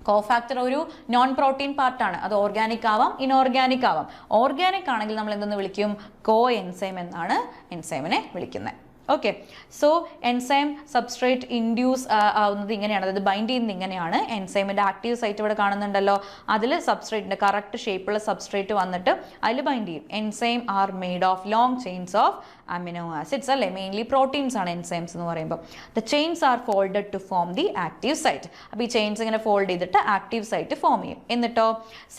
കോഫാക്ടർ ഒരു നോൺ പ്രോട്ടീൻ പാർട്ടാണ്. അത് ഓർഗാനിക് ആവാം, ഇനോർഗാനിക് ആവാം. ഓർഗാനിക് ആണെങ്കിൽ നമ്മൾ എന്തെന്ന് വിളിക്കും? കോ എൻസൈം എന്നാണ് എൻസൈമിനെ വിളിക്കുന്നത്. Okay, so enzyme substrate induce ആവുന്നത് ഇങ്ങനെയാണ്, അതായത് ബൈൻഡ് ചെയ്യുന്നത് ഇങ്ങനെയാണ്. എൻസൈമിൻ്റെ ആക്റ്റീവ് സൈറ്റ് ഇവിടെ കാണുന്നുണ്ടല്ലോ, അതിൽ സബ്സ്ട്രേറ്റിൻ്റെ കറക്റ്റ് ഷേപ്പുള്ള സബ്സ്ട്രേറ്റ് വന്നിട്ട് അതിൽ ബൈൻഡ് ചെയ്യും. Enzyme are made of long chains of amino acids അല്ലേ, മെയിൻലി പ്രോട്ടീൻസ് ആണ് എൻസൈംസ് എന്ന് പറയുമ്പോൾ. The chains are folded to form the active site. അപ്പോൾ ഈ ചെയിൻസ് ഇങ്ങനെ ഫോൾഡ് ചെയ്തിട്ട് ആക്റ്റീവ് സൈറ്റ് ഫോം ചെയ്യും. എന്നിട്ടോ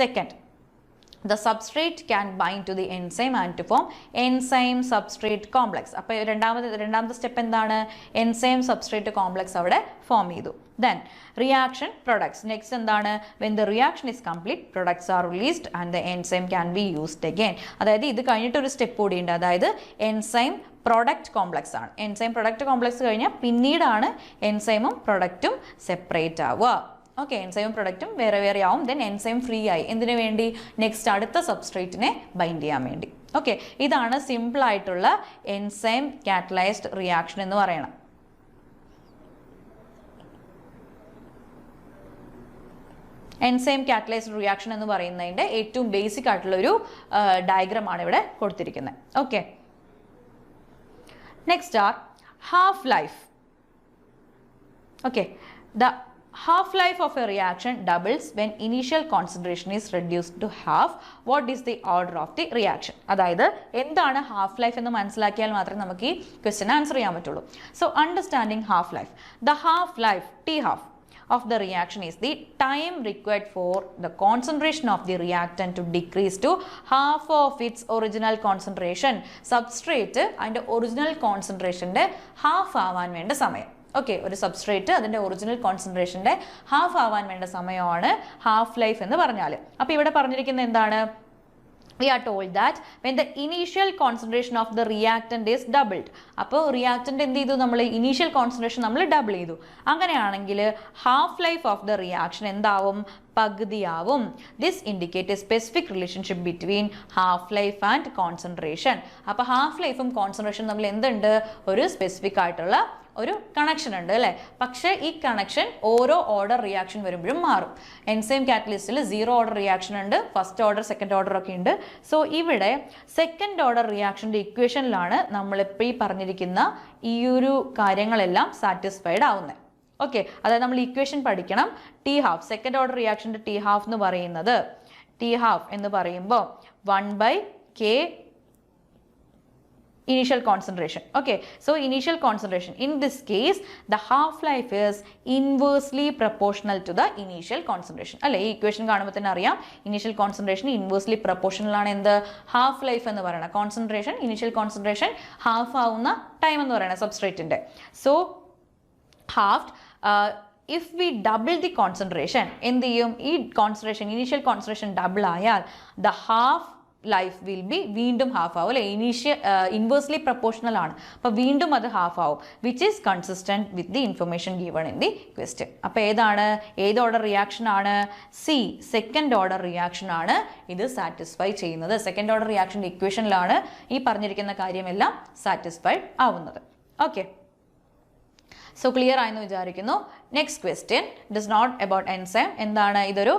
second, the substrate can bind to the enzyme and to form enzyme substrate complex. അപ്പോൾ രണ്ടാമത്തെ സ്റ്റെപ്പ് എന്താണ്? എൻസൈം സബ്സ്ട്രേറ്റ് കോംപ്ലക്സ് അവിടെ ഫോം ചെയ്തു. Then reaction products. Next എന്താണ്? When the reaction is complete, products are released and the enzyme can be used again. അതായത് ഇത് കഴിഞ്ഞിട്ട് ഒരു സ്റ്റെപ്പ് കൂടി ഉണ്ട്, അതായത് എൻസൈം പ്രൊഡക്റ്റ് കോംപ്ലക്സ് ആണ്. എൻസൈം പ്രൊഡക്റ്റ് കോംപ്ലക്സ് കഴിഞ്ഞാൽ പിന്നീടാണ് എൻസൈമും പ്രൊഡക്റ്റും സെപ്പറേറ്റ് ആവുക. ഓക്കെ, എൻസൈമും പ്രൊഡക്റ്റും വേറെ വേറെ ആവും. ദെൻ എൻസൈം ഫ്രീ ആയി. എന്തിനു വേണ്ടി? നെക്സ്റ്റ് അടുത്ത സബ്സ്ട്രേറ്റിനെ ബൈൻഡ് ചെയ്യാൻ വേണ്ടി. ഓക്കെ, ഇതാണ് സിമ്പിൾ ആയിട്ടുള്ള എൻസൈം കാറ്റലൈസ്ഡ് റിയാക്ഷൻ എന്ന് പറയണം. എൻസൈം കാറ്റലൈസ്ഡ് റിയാക്ഷൻ എന്ന് പറയുന്നതിൻ്റെ ഏറ്റവും ബേസിക് ആയിട്ടുള്ളൊരു ഡയഗ്രമാണ് ഇവിടെ കൊടുത്തിരിക്കുന്നത്. Okay, next are half life. Okay, the half-life of a reaction doubles when initial concentration is reduced to half. What is the order of the reaction? അതായത് എന്താണ് ഹാഫ് ലൈഫ് എന്ന് മനസ്സിലാക്കിയാൽ മാത്രമേ നമുക്ക് ഈ ക്വസ്റ്റ്യൻ ആൻസർ ചെയ്യാൻ പറ്റുള്ളൂ. So understanding half life. The half life T half of the reaction is the time required for the concentration of the reactant to decrease to half of its original concentration. Substrate and original concentration half ആവാൻ വേണ്ട സമയം. Okay, ഒരു substrate അതിൻ്റെ original കോൺസെൻട്രേഷൻ്റെ half ആവാൻ വേണ്ട സമയമാണ് half life എന്ന് പറഞ്ഞാൽ. അപ്പോൾ ഇവിടെ പറഞ്ഞിരിക്കുന്നത് എന്താണ്? We are told that when the initial concentration of the reactant is doubled. അപ്പോൾ റിയാക്റ്റൻ്റ് എന്ത് ചെയ്തു? നമ്മൾ ഇനീഷ്യൽ കോൺസെൻട്രേഷൻ നമ്മൾ ഡബിൾ ചെയ്തു. അങ്ങനെയാണെങ്കിൽ half life of the reaction എന്താവും? പകുതിയാവും. This indicate a specific relationship between half life and concentration. അപ്പോൾ ഹാഫ് ലൈഫും കോൺസെൻട്രേഷൻ തമ്മിൽ എന്തുണ്ട്? ഒരു സ്പെസിഫിക് ആയിട്ടുള്ള ഒരു കണക്ഷൻ ഉണ്ട് അല്ലേ? പക്ഷേ ഈ കണക്ഷൻ ഓരോ ഓർഡർ റിയാക്ഷൻ വരുമ്പോഴും മാറും. എൻസൈം കാറ്റലിസ്റ്റിൽ 0 ഓർഡർ റിയാക്ഷൻ ഉണ്ട്, ഫസ്റ്റ് ഓർഡർ സെക്കൻഡ് ഓർഡർ ഒക്കെ ഉണ്ട്. സോ ഇവിടെ സെക്കൻഡ് ഓർഡർ റിയാക്ഷൻ്റെ ഇക്വേഷനിലാണ് നമ്മളിപ്പോൾ ഈ പറഞ്ഞിരിക്കുന്ന ഈ ഒരു കാര്യങ്ങളെല്ലാം സാറ്റിസ്ഫൈഡ് ആവുന്നത്. ഓക്കെ, അതായത് നമ്മൾ ഇക്വേഷൻ പഠിക്കണം. ടി ഹാഫ്, സെക്കൻഡ് ഓർഡർ റിയാക്ഷൻ്റെ ടി ഹാഫ് എന്ന് പറയുന്നത്, ടി ഹാഫ് എന്ന് പറയുമ്പോൾ 1/k initial concentration. Okay, so initial concentration, in this case the half life is inversely proportional to the initial concentration. അല്ലേ, ഈ ഇക്വേഷൻ കാണുമ്പോൾ തന്നെ അറിയാം ഇനീഷ്യൽ കോൺസെൻട്രേഷൻ ഇൻവേഴ്സ്ലി പ്രൊപ്പോർഷണൽ ആണ് എന്ത്? ഹാഫ് ലൈഫ് എന്ന് പറയുന്നത്. കോൺസെൻട്രേഷൻ, ഇനീഷ്യൽ കോൺസെൻട്രേഷൻ ഹാഫ് ആവുന്ന ടൈം എന്ന് പറയുന്നത് സബ്സ്ട്രേറ്റിൻ്റെ. So half if we double the concentration, എന്ത് ചെയ്യും? ഈ കോൺസെൻട്രേഷൻ, ഇനീഷ്യൽ കോൺസെൻട്രേഷൻ ഡബിൾ ആയാൽ the half life will be വീണ്ടും ഹാഫ് ആവും അല്ലേ? ഇൻവേഴ്സ്ലി പ്രൊപ്പോർഷണൽ ആണ്, അപ്പോൾ വീണ്ടും അത് ഹാഫ് ആവും, which is consistent with the information given in the question. അപ്പോൾ ഏത് ഓർഡർ റിയാക്ഷൻ ആണ്? സി, സെക്കൻഡ് ഓർഡർ റിയാക്ഷൻ ആണ് ഇത് സാറ്റിസ്ഫൈ ചെയ്യുന്നത്. സെക്കൻഡ് ഓർഡർ റിയാക്ഷൻ്റെ ഇക്വേഷനിലാണ് ഈ പറഞ്ഞിരിക്കുന്ന കാര്യമെല്ലാം സാറ്റിസ്ഫൈഡ് ആവുന്നത്. ഓക്കെ, സോ ക്ലിയർ ആയെന്ന് വിചാരിക്കുന്നു. Next question, it is not about enzyme. എന്താണ്? ഇതൊരു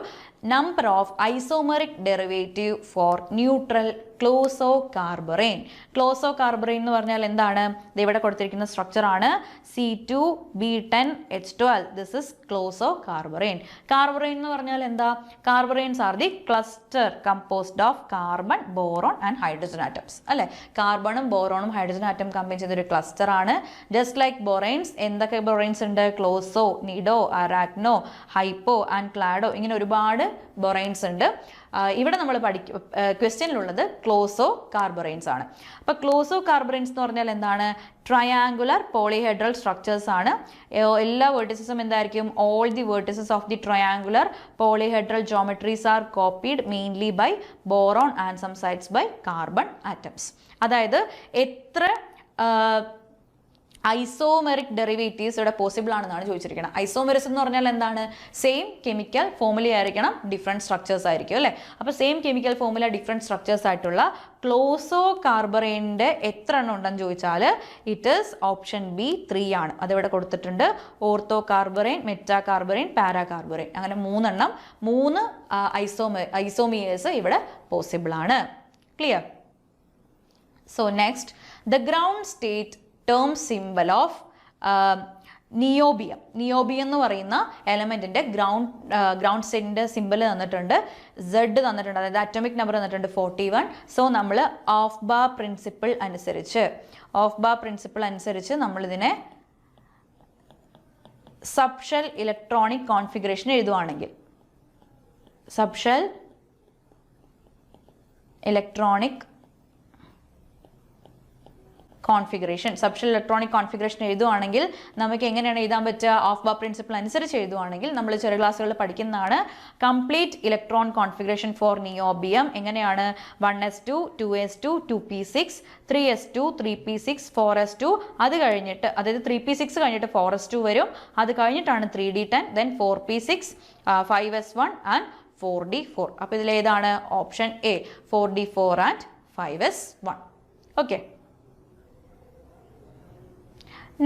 number of isomeric derivative for neutral closo carborane. Closo carborane എന്ന് പറഞ്ഞാൽ എന്താണ്? ഇവിടെ കൊടുത്തിരിക്കുന്ന സ്ട്രക്ചർ ആണ് C2B10H12. This is ക്ലോസോകാർബറൈൻ. കാർബറൈൻ എന്ന് പറഞ്ഞാൽ എന്താ? Carboranes are the cluster composed of carbon, boron and hydrogen atoms അല്ലേ? കാർബണും ബോറോണും ഹൈഡ്രജൻ ആറ്റം കമ്പൈൻ ചെയ്തൊരു ക്ലസ്റ്റർ ആണ്. ജസ്റ്റ് ലൈക്ക് ബോറൈൻസ്, എന്താ എന്തൊക്കെ ബൊറൈൻസ് ഉണ്ട്? ക്ലോസോ, നിഡോ, അറാക്നോ, ഹൈപ്പോ ആൻഡ് ക്ലാഡോ, ഇങ്ങനെ ഒരുപാട് ബൊറൈൻസ് ഉണ്ട്. ഇവിടെ നമ്മൾ ക്വസ്റ്റ്യനിലുള്ളത് ക്ലോസോ കാർബറൈൻസ് ആണ്. അപ്പോൾ ക്ലോസോ കാർബറൈൻസ് എന്ന് പറഞ്ഞാൽ എന്താണ്? ട്രയാങ്കുലർ പോളിഹെഡ്രൽ സ്ട്രക്ചേഴ്സ് ആണ്. എല്ലാ വേർട്ടിസസും എന്തായിരിക്കും? All the vertices of the triangular polyhedral geometries are occupied mainly by boron and some sites by carbon atoms. അതായത് എത്ര ഐസോമെറിക് ഡെറിവേറ്റീവ്സ് ഇവിടെ പോസിബിൾ ആണെന്നാണ് ചോദിച്ചിരിക്കുന്നത്. ഐസോമെറിസം എന്ന് പറഞ്ഞാൽ എന്താണ്? സെയിം കെമിക്കൽ ഫോമുല ആയിരിക്കണം, ഡിഫറെൻറ്റ് സ്ട്രക്ചേഴ്സ് ആയിരിക്കും അല്ലേ? അപ്പോൾ same chemical formula different structures ആയിട്ടുള്ള ക്ലോസോ കാർബറൈൻ്റെ എത്ര എണ്ണം ഉണ്ടെന്ന് ചോദിച്ചാൽ ഇറ്റ് ഈസ് ഓപ്ഷൻ ബി 3 ആണ്. അതിവിടെ കൊടുത്തിട്ടുണ്ട്. ഓർത്തോ കാർബറൈൻ, മെറ്റാ കാർബറൈൻ, പാരാ കാർബറൈൻ, അങ്ങനെ 3 എണ്ണം, 3 ഐസോമിയേഴ്സ് ഇവിടെ പോസിബിൾ ആണ്. Clear? So next, the ground state term symbol of niobium. Niobium എന്ന് പറയുന്ന എലമെന്റിന്റെ ഗ്രൗണ്ട് സ്റ്റേറ്റിന്റെ സിംബൽ തന്നിട്ടുണ്ട്, Z തന്നിട്ടുണ്ട്, അതായത് അറ്റോമിക് നമ്പർ തന്നിട്ടുണ്ട് 41. സോ നമ്മൾ ഓഫ് ബാർ പ്രിൻസിപ്പിൾ അനുസരിച്ച് നമ്മളിതിനെ സബ്ഷെൽ ഇലക്ട്രോണിക് കോൺഫിഗറേഷൻ എഴുതുവാണെങ്കിൽ, സബ്ഷെൽ ഇലക്ട്രോണിക് കോൺഫിഗറേഷൻ എഴുതുവാണെങ്കിൽ നമുക്ക് എങ്ങനെയാണ് എഴുതാൻ പറ്റുക? ഓഫ് ബാർ പ്രിൻസിപ്പിൾ അനുസരിച്ച് എഴുതുവാണെങ്കിൽ നമ്മൾ ചെറിയ ക്ലാസ്സുകളിൽ പഠിക്കുന്നതാണ്. Complete electron configuration for niobium എങ്ങനെയാണ്? 1s2 2s2 2p6 3s2 3p6 4s2, അത് കഴിഞ്ഞിട്ട്, അതായത് 3p6 കഴിഞ്ഞിട്ട് 4s2 വരും, അത് കഴിഞ്ഞിട്ടാണ് 3d10, then 4p6 5s1 and 4d4. അപ്പോൾ ഇതിലേതാണ്? Option A 4d4 and 5s1. Okay.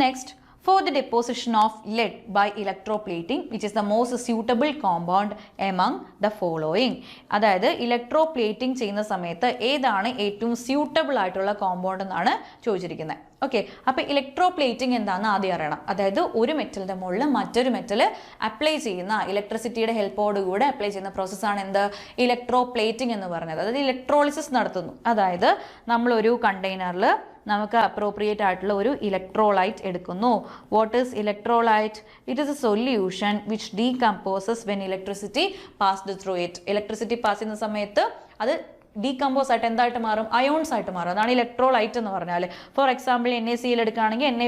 Next, for the deposition of lead by electroplating, which is the most suitable compound among the following. അതായത് electroplating ചെയ്യുന്ന സമയത്ത് ഏതാണ് ഏറ്റവും സ്യൂട്ടബിൾ ആയിട്ടുള്ള compound എന്നാണ് ചോദിച്ചിരിക്കുന്നത്. ഓക്കെ, അപ്പോൾ ഇലക്ട്രോപ്ലേറ്റിംഗ് എന്താണെന്ന് ആദ്യം അറിയണം. അതായത് ഒരു മെറ്റലിൻ്റെ മുകളിൽ മറ്റൊരു മെറ്റൽ അപ്ലൈ ചെയ്യുന്ന, ഇലക്ട്രിസിറ്റിയുടെ ഹെൽപ്പോടുകൂടെ അപ്ലൈ ചെയ്യുന്ന പ്രോസസ്സാണ് എന്ത്? ഇലക്ട്രോപ്ലേറ്റിംഗ് എന്ന് പറയുന്നത്. അതായത് ഇലക്ട്രോളിസിസ് നടത്തുന്നു. അതായത് നമ്മളൊരു കണ്ടെയ്നറിൽ നമുക്ക് അപ്രോപ്രിയേറ്റ് ആയിട്ടുള്ള ഒരു ഇലക്ട്രോലൈറ്റ് എടുക്കുന്നു. What is electrolyte? It is A solution which decomposes when electricity passed through it. Electricity pass ചെയ്യുന്ന സമയത്ത് അത് ഡീകമ്പോസ് ആയിട്ട് എന്തായിട്ട് മാറും? അയോൺസ് ആയിട്ട് മാറും. അതാണ് ഇലക്ട്രോലൈറ്റ് എന്ന് പറഞ്ഞാൽ. ഫോർ എക്സാമ്പിൾ NaCl എടുക്കുകയാണെങ്കിൽ Na+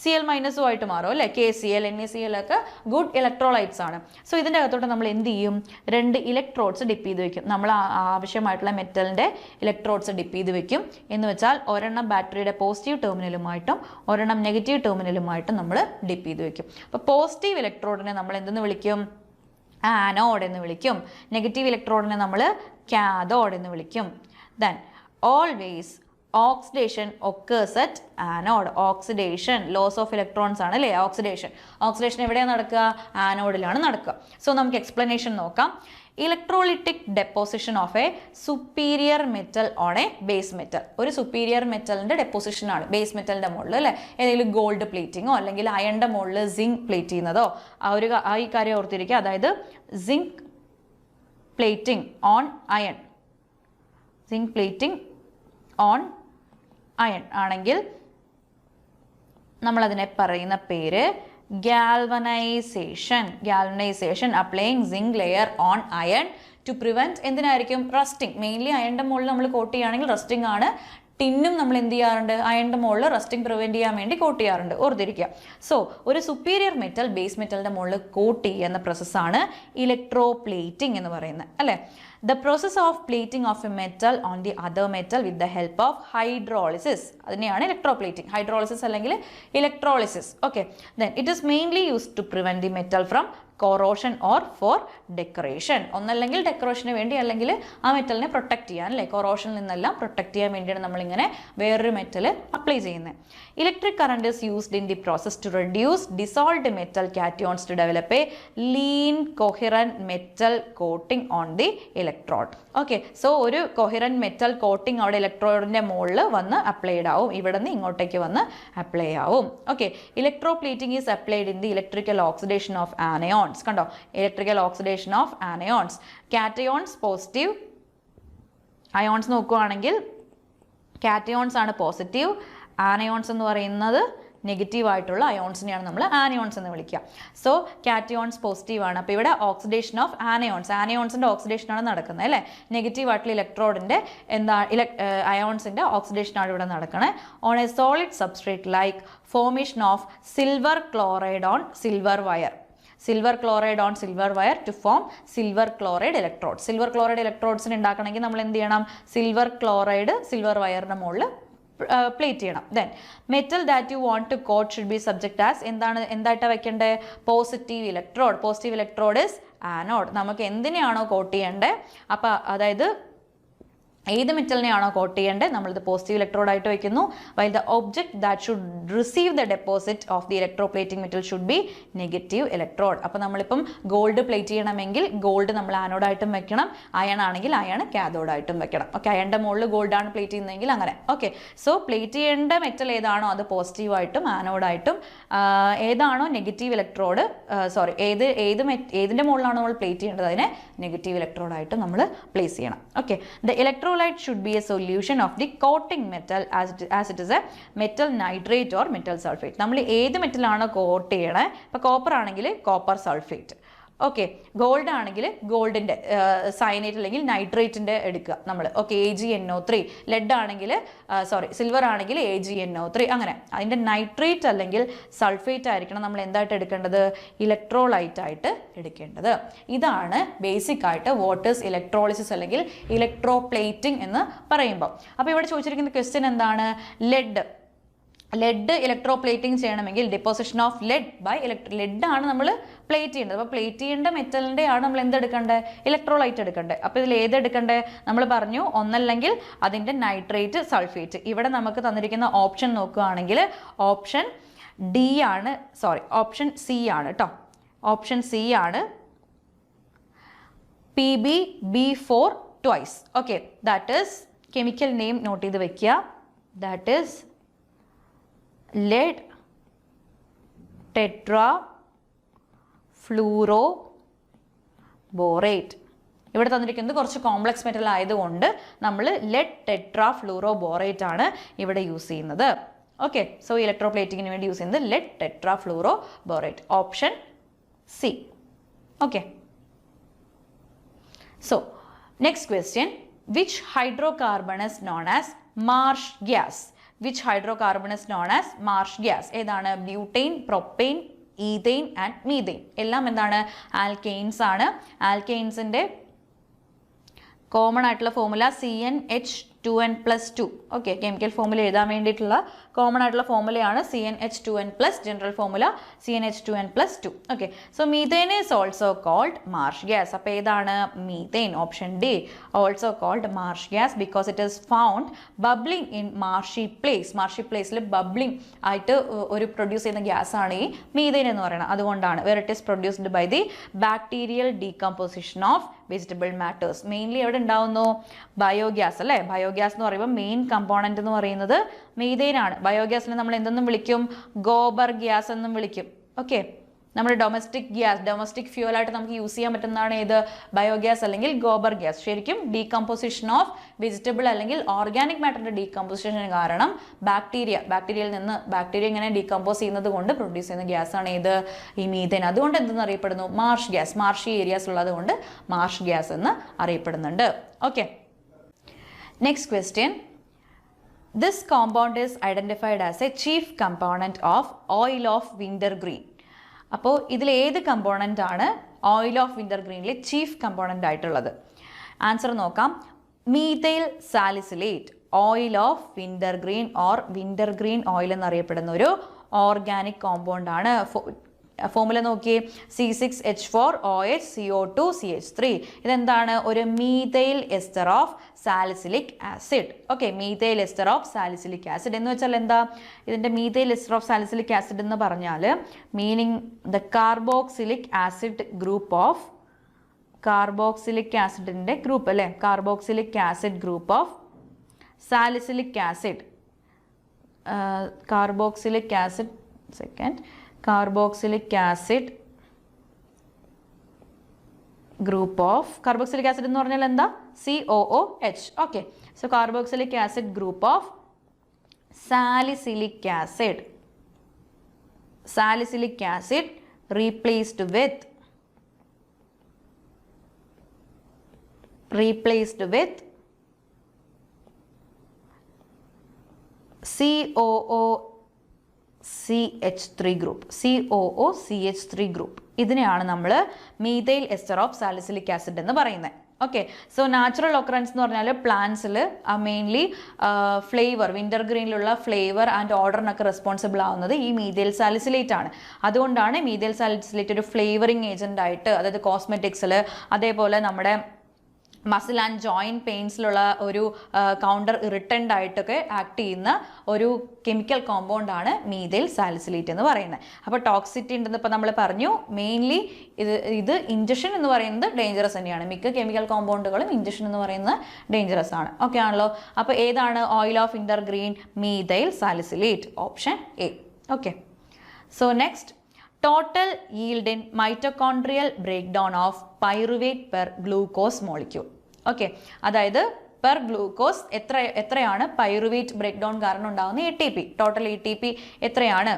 Cl- ആയിട്ട് മാറും അല്ലേ? KCl, NaCl ഒക്കെ ഗുഡ് ഇലക്ട്രോലൈറ്റ്സ് ആണ്. സോ ഇതിൻ്റെ അകത്തോട്ട് നമ്മൾ എന്ത് ചെയ്യും? 2 ഇലക്ട്രോഡ്സ് ഡിപ്പ് ചെയ്ത് വെക്കും. നമ്മൾ ആവശ്യമായിട്ടുള്ള മെറ്റലിൻ്റെ ഇലക്ട്രോഡ്സ് ഡിപ്പ് ചെയ്ത് വെക്കും. എന്ന് വെച്ചാൽ ഒരെണ്ണം ബാറ്ററിയുടെ പോസിറ്റീവ് ടെർമിനലുമായിട്ടും ഒരെണ്ണം നെഗറ്റീവ് ടെർമിനലുമായിട്ടും നമ്മൾ ഡിപ്പ് ചെയ്ത് വെക്കും. അപ്പോൾ പോസിറ്റീവ് ഇലക്ട്രോഡിനെ നമ്മൾ എന്തെന്ന് വിളിക്കും? ആനോഡ് എന്ന് വിളിക്കും. നെഗറ്റീവ് ഇലക്ട്രോഡിനെ നമ്മൾ കാഥോഡ് എന്ന് വിളിക്കും. Then always oxidation occurs at anode. Oxidation loss of electrons ആണ് അല്ലേ? ഓക്സിഡേഷൻ എവിടെയാണ് നടക്കുക? ആനോഡിലാണ് നടക്കുക. സോ നമുക്ക് എക്സ്പ്ലനേഷൻ നോക്കാം. Electrolytic deposition of A superior metal on A base metal. ഒരു സുപ്പീരിയർ മെറ്റലിൻ്റെ ഡെപ്പോസിഷനാണ് ബേസ് മെറ്റലിൻ്റെ മുകളിൽ അല്ലേ? ഏതെങ്കിലും ഗോൾഡ് പ്ലേറ്റിങ്ങോ അല്ലെങ്കിൽ അയണിൻ്റെ മുകളിൽ സിങ്ക് പ്ലേറ്റ് ചെയ്യുന്നതോ ഈ കാര്യം ഓർത്തിരിക്കുക. അതായത് zinc plating on iron, zinc plating on iron ആണെങ്കിൽ നമ്മളതിനെ പറയുന്ന പേര് galvanization. Applying zinc layer on iron to prevent എന്തിനായിരിക്കും? റസ്റ്റിംഗ്. മെയിൻലി അയണിൻ്റെ മുകളിൽ നമ്മൾ കോട്ട് ചെയ്യുകയാണെങ്കിൽ റസ്റ്റിംഗ് ആണ്. ടിന്നും നമ്മൾ എന്ത് ചെയ്യാറുണ്ട്? അയണിൻ്റെ മുകളിൽ റസ്റ്റിംഗ് പ്രിവെൻറ്റ് ചെയ്യാൻ വേണ്ടി കോട്ട് ചെയ്യാറുണ്ട്. ഓർത്തിരിക്കുക. സോ ഒരു സുപ്പീരിയർ മെറ്റൽ ബേസ് മെറ്റലിൻ്റെ മുകളിൽ കോട്ട് ചെയ്യുന്ന പ്രോസസ്സാണ് ഇലക്ട്രോപ്ലേറ്റിംഗ് എന്ന് പറയുന്നത് അല്ലേ? The process of plating of a metal on the other metal with the help of hydrolysis. അതിനെയാണ് ഇലക്ട്രോപ്ലേറ്റിംഗ്. ഹൈഡ്രോളിസിസ് അല്ലെങ്കിൽ electrolysis. Okay. Then it is mainly used to prevent the metal from corrosion or for decoration. ഒന്നല്ലെങ്കിൽ ഡെക്കറേഷന് വേണ്ടി അല്ലെങ്കിൽ ആ മെറ്റലിനെ protect ചെയ്യാൻ അല്ലേ? കൊറോഷനിൽ നിന്നെല്ലാം protect ചെയ്യാൻ വേണ്ടിയാണ് നമ്മളിങ്ങനെ വേറൊരു മെറ്റൽ അപ്ലൈ ചെയ്യുന്നത്. Electric current is used in the process to reduce dissolved metal cations to develop a lean coherent metal coating on the electrode. Okay. So ഒരു കൊഹിറൻറ്റ് മെറ്റൽ കോട്ടിംഗ് അവിടെ ഇലക്ട്രോഡിൻ്റെ മുകളിൽ വന്ന് അപ്ലൈഡ് ആവും. ഇവിടെ നിന്ന് ഇങ്ങോട്ടേക്ക് വന്ന് അപ്ലൈ ആവും. Okay. Electroplating is applied in the electrical oxidation of anions. കണ്ടോ? Electrical oxidation of anions. Cations positive, ions നോക്കുകയാണെങ്കിൽ കാറ്റയോൺസ് ആണ് പോസിറ്റീവ്, ആനയോൺസ് എന്ന് പറയുന്നത് നെഗറ്റീവ് ആയിട്ടുള്ള അയോൺസിനെയാണ് നമ്മൾ ആനയോൺസ് എന്ന് വിളിക്കുക. സോ കാറ്റയോൺസ് പോസിറ്റീവ് ആണ്. അപ്പോൾ ഇവിടെ ഓക്സിഡേഷൻ ഓഫ് ആനയോൺസിൻ്റെ ഓക്സിഡേഷനാണ് നടക്കുന്നത് അല്ലേ. നെഗറ്റീവ് ആയിട്ടുള്ള ഇലക്ട്രോഡിൻ്റെ അയോൺസിൻ്റെ ഓക്സിഡേഷനാണ് ഇവിടെ നടക്കുന്നത്. On a solid substrate like formation of silver chloride on silver wire. Silver chloride on silver wire to form silver chloride electrode. Silver chloride ഇലക്ട്രോഡ്സിന് ഉണ്ടാക്കണമെങ്കിൽ നമ്മൾ എന്ത് ചെയ്യണം? സിൽവർ ക്ലോറൈഡ് സിൽവർ വയറിൻ്റെ മുകളിൽ പ്ലേറ്റ് ചെയ്യണം. Then metal that you want to coat should be subject as എന്തായിട്ടാണ് വെക്കേണ്ടത്? Positive electrode. Positive electrode is anode. നമുക്ക് എന്തിനെയാണോ കോട്ട് ചെയ്യേണ്ടത്, അപ്പോൾ അതായത് ഏത് മെറ്റലിനെയാണോ കോട്ട് ചെയ്യേണ്ടത് നമ്മളിത് പോസിറ്റീവ് ഇലക്ട്രോഡായിട്ട് വയ്ക്കുന്നു. While the object that should receive the deposit of the electroplating metal should be negative electrode. അപ്പോൾ നമ്മളിപ്പം ഗോൾഡ് പ്ലേറ്റ് ചെയ്യണമെങ്കിൽ ഗോൾഡ് നമ്മൾ ആനോഡായിട്ടും വെക്കണം, അയൺ ആണെങ്കിൽ അയൺ കാഥോഡായിട്ടും വെക്കണം. ഓക്കെ, അയണിൻ്റെ മുകളിൽ ഗോൾഡാണ് പ്ലേറ്റ് ചെയ്യുന്നതെങ്കിൽ അങ്ങനെ. ഓക്കെ, സോ പ്ലേറ്റ് ചെയ്യേണ്ട മെറ്റൽ ഏതാണോ അത് പോസിറ്റീവായിട്ടും ആനോഡായിട്ടും, ഏതാണോ നെഗറ്റീവ് ഇലക്ട്രോഡ് ഏതിൻ്റെ മുകളിലാണോ നമ്മൾ പ്ലേറ്റ് ചെയ്യേണ്ടത് അതിനെ നെഗറ്റീവ് ഇലക്ട്രോഡായിട്ട് നമ്മൾ പ്ലേസ് ചെയ്യണം. Okay, the electrolyte should be a solution of the coating metal as it is a metal nitrate or metal sulfate. നമ്മൾ ഏത് മെറ്റലാണോ കോട്ട് ചെയ്യണേ, ഇപ്പോൾ കോപ്പർ ആണെങ്കിൽ കോപ്പർ സൾഫേറ്റ്. ഓക്കെ, ഗോൾഡ് ആണെങ്കിൽ ഗോൾഡിൻ്റെ സയനേറ്റ് അല്ലെങ്കിൽ നൈട്രേറ്റിൻ്റെ എടുക്കുക നമ്മൾ. Okay, AgNO3. ലെഡ് ആണെങ്കിൽ സിൽവർ ആണെങ്കിൽ AgNO3. അങ്ങനെ അതിൻ്റെ നൈട്രേറ്റ് അല്ലെങ്കിൽ സൾഫേറ്റ് ആയിരിക്കണം നമ്മൾ എന്തായിട്ട് എടുക്കേണ്ടത്? ഇലക്ട്രോലൈറ്റ് ആയിട്ട് എടുക്കേണ്ടത്. ഇതാണ് ബേസിക് ആയിട്ട് വാട്ടേഴ്സ് ഇലക്ട്രോളിസിസ് അല്ലെങ്കിൽ ഇലക്ട്രോപ്ലേറ്റിംഗ് എന്ന് പറയുമ്പോൾ. അപ്പോൾ ഇവിടെ ചോദിച്ചിരിക്കുന്ന ക്വസ്റ്റ്യൻ എന്താണ്? ലെഡ് ഇലക്ട്രോപ്ലേറ്റിംഗ് ചെയ്യണമെങ്കിൽ ഡിപ്പോസിഷൻ ഓഫ് ലെഡ് ആണ് നമ്മൾ പ്ലേറ്റ് ചെയ്യേണ്ടത്. അപ്പോൾ പ്ലേറ്റ് ചെയ്യേണ്ട മെറ്റലിൻ്റെ ആണ് നമ്മൾ എന്തെടുക്കേണ്ടത്? ഇലക്ട്രോലൈറ്റ് എടുക്കേണ്ടത്. അപ്പോൾ ഇതിൽ ഏതെടുക്കേണ്ടത്? നമ്മൾ പറഞ്ഞു ഒന്നല്ലെങ്കിൽ അതിൻ്റെ നൈട്രേറ്റ് സൾഫേറ്റ്. ഇവിടെ നമുക്ക് തന്നിരിക്കുന്ന ഓപ്ഷൻ നോക്കുകയാണെങ്കിൽ ഓപ്ഷൻ സി ആണ് കേട്ടോ. ഓപ്ഷൻ സി ആണ് PbB4 twice. Okay, that is chemical name note ചെയ്ത് വെക്കുക. That is lead tetrafluoroborate. ഇവിടെ തന്നിരിക്കുന്നത് കുറച്ച് കോംപ്ലക്സ് മെറ്റൽ ആയതുകൊണ്ട് നമ്മൾ ലെഡ് ടെട്രാഫ്ലൂറോബോറേറ്റ് ആണ് ഇവിടെ യൂസ് ചെയ്യുന്നത്. ഓക്കെ, സോ ഇലക്ട്രോപ്ലേറ്റിങ്ങിന് വേണ്ടി യൂസ് ചെയ്യുന്നത് lead tetrafluoroborate. Option C. Okay, so next question. Which hydrocarbon is known as marsh gas? Which hydrocarbon is known as marsh gas? ഏതാണ്? Butane, propane, ethane and methane. എല്ലാം എന്താണ്? Alkanes ആണ്. ആൽക്കെയിൻസിൻ്റെ common ആയിട്ടുള്ള formula CnH2n+2. Okay, chemical formula എഴുതാൻ വേണ്ടിയിട്ടുള്ള common ആയിട്ടുള്ള ഫോർമുലയാണ് CnH2n+, general formula CnH2n+2. Okay, so methane is also called marsh gas. അപ്പോൾ ഏതാണ്? Methane. Option D, also called marsh gas because it is found bubbling in marshy place. Marshy പ്ലേസിൽ bubbling ആയിട്ട് ഒരു produce ചെയ്യുന്ന ഗ്യാസാണ് ഈ methane എന്ന് പറയുന്നത്. അതുകൊണ്ടാണ് where it is produced by the bacterial decomposition of vegetable matters. Mainly എവിടെ ഉണ്ടാവുന്നു? ബയോഗ്യാസ് അല്ലേ. ബയോഗ്യാസ് എന്ന് പറയുമ്പോൾ മെയിൻ കമ്പോണൻറ്റ് എന്ന് പറയുന്നത് മീതെയിൻ ആണ്. ബയോഗ്യാസിനെ നമ്മൾ എന്തെന്നും വിളിക്കും? ഗോബർ ഗ്യാസ് എന്നും വിളിക്കും. ഓക്കെ, നമ്മുടെ ഡൊമസ്റ്റിക് ഫ്യൂവലായിട്ട് നമുക്ക് യൂസ് ചെയ്യാൻ പറ്റുന്നതാണ് ഏത്? ബയോഗ്യാസ് അല്ലെങ്കിൽ ഗോബർ ഗ്യാസ്. ശരിക്കും ഡീകമ്പോസിഷൻ ഓഫ് വെജിറ്റബിൾ അല്ലെങ്കിൽ ഓർഗാനിക് മാറ്ററിൻ്റെ ഡീകമ്പോസിഷന് കാരണം ബാക്ടീരിയയിൽ നിന്ന് ബാക്ടീരിയ ഇങ്ങനെ ഡീകമ്പോസ് ചെയ്യുന്നത് കൊണ്ട് പ്രൊഡ്യൂസ് ചെയ്യുന്ന ഗ്യാസാണ് ഏത്? ഈ മീഥേൻ. അതുകൊണ്ട് എന്തെന്ന് അറിയപ്പെടുന്നു? Marsh gas. മാർഷി ഏരിയാസ് ഉള്ളത് കൊണ്ട് മാർഷ് ഗ്യാസ് എന്ന് അറിയപ്പെടുന്നുണ്ട്. Okay, next question. This compound is identified as a chief component of oil of wintergreen. അപ്പോൾ ഇതിൽ ഏത് കമ്പോണൻ്റ് ആണ് ഓയിൽ ഓഫ് വിൻ്റർഗ്രീനിലെ ചീഫ് കമ്പോണൻ്റ് ആയിട്ടുള്ളത്? ആൻസർ നോക്കാം. Methyl salicylate oil of wintergreen or wintergreen oil എന്നറിയപ്പെടുന്ന ഒരു ഓർഗാനിക് കോമ്പൗണ്ട് ആണ്. ഫോർമുല നോക്കിയേ, C6H4OH CO2CH3. ഇതെന്താണ്? ഒരു methyl ester of salicylic acid. Okay, methyl ester of salicylic acid എന്ന് വെച്ചാൽ എന്താ? ഇതിൻ്റെ methyl ester of salicylic acid എന്ന് പറഞ്ഞാൽ meaning the carboxylic acid group of carboxylic ആസിഡിൻ്റെ ഗ്രൂപ്പ് അല്ലേ. Carboxylic acid group of salicylic acid. Carboxylic acid carboxylic acid group of carboxylic acid എന്ന് പറഞ്ഞാൽ എന്താ? COOH. Okay, so carboxylic acid group of salicylic acid. Salicylic acid replaced with COOCH3 group. COOCH3 group. ഇതിനെയാണ് നമ്മൾ methyl ester of salicylic acid എന്ന് പറയുന്നത്. Okay, so natural occurrence എന്ന് പറഞ്ഞാൽ പ്ലാന്റ്സിൽ മെയിൻലി ഫ്ലേവർ, വിൻ്റർ ഗ്രീനിലുള്ള ഫ്ലേവർ ആൻഡ് ഓർഡറിനൊക്കെ responsible ആവുന്നത് ഈ മീഥൈൽ സാലിസിലേറ്റ് ആണ്. അതുകൊണ്ടാണ് മീഥൈൽ സാലിസിലേറ്റ് ഒരു ഫ്ലേവറിങ് ഏജൻ്റ് ആയിട്ട്, അതായത് കോസ്മെറ്റിക്സിൽ, അതേപോലെ നമ്മുടെ മസിൽ ആൻഡ് ജോയിൻറ്റ് പെയിൻസിലുള്ള ഒരു കൗണ്ടർ ഇറിറ്റൻ്റ് ആയിട്ടൊക്കെ ആക്ട് ചെയ്യുന്ന ഒരു കെമിക്കൽ കോമ്പൗണ്ടാണ് മീഥൈൽ സാലിസിലേറ്റ് എന്ന് പറയുന്നത്. അപ്പോൾ ടോക്സിറ്റി ഉണ്ടെന്ന് ഇപ്പോൾ നമ്മൾ പറഞ്ഞു. മെയിൻലി ഇത് ഇഞ്ചക്ഷൻ എന്ന് പറയുന്നത് ഡേഞ്ചറസ് തന്നെയാണ്. മിക്ക കെമിക്കൽ കോമ്പൗണ്ടുകളും ഇഞ്ചക്ഷൻ എന്ന് പറയുന്നത് ഡേഞ്ചറസ് ആണ്. ഓക്കെ ആണല്ലോ. അപ്പോൾ ഏതാണ് oil of winter green? Methyl salicylate, option A. Okay, so next, total yield in mitochondrial breakdown of pyruvate per glucose molecule. Okay, അതായത് പെർ ഗ്ലൂക്കോസ് എത്രയാണ് പൈറുവേറ്റ് ബ്രേക്ക് ഡൗൺ കാരണം ഉണ്ടാകുന്ന ATP, ടോട്ടൽ ATP എത്രയാണ്?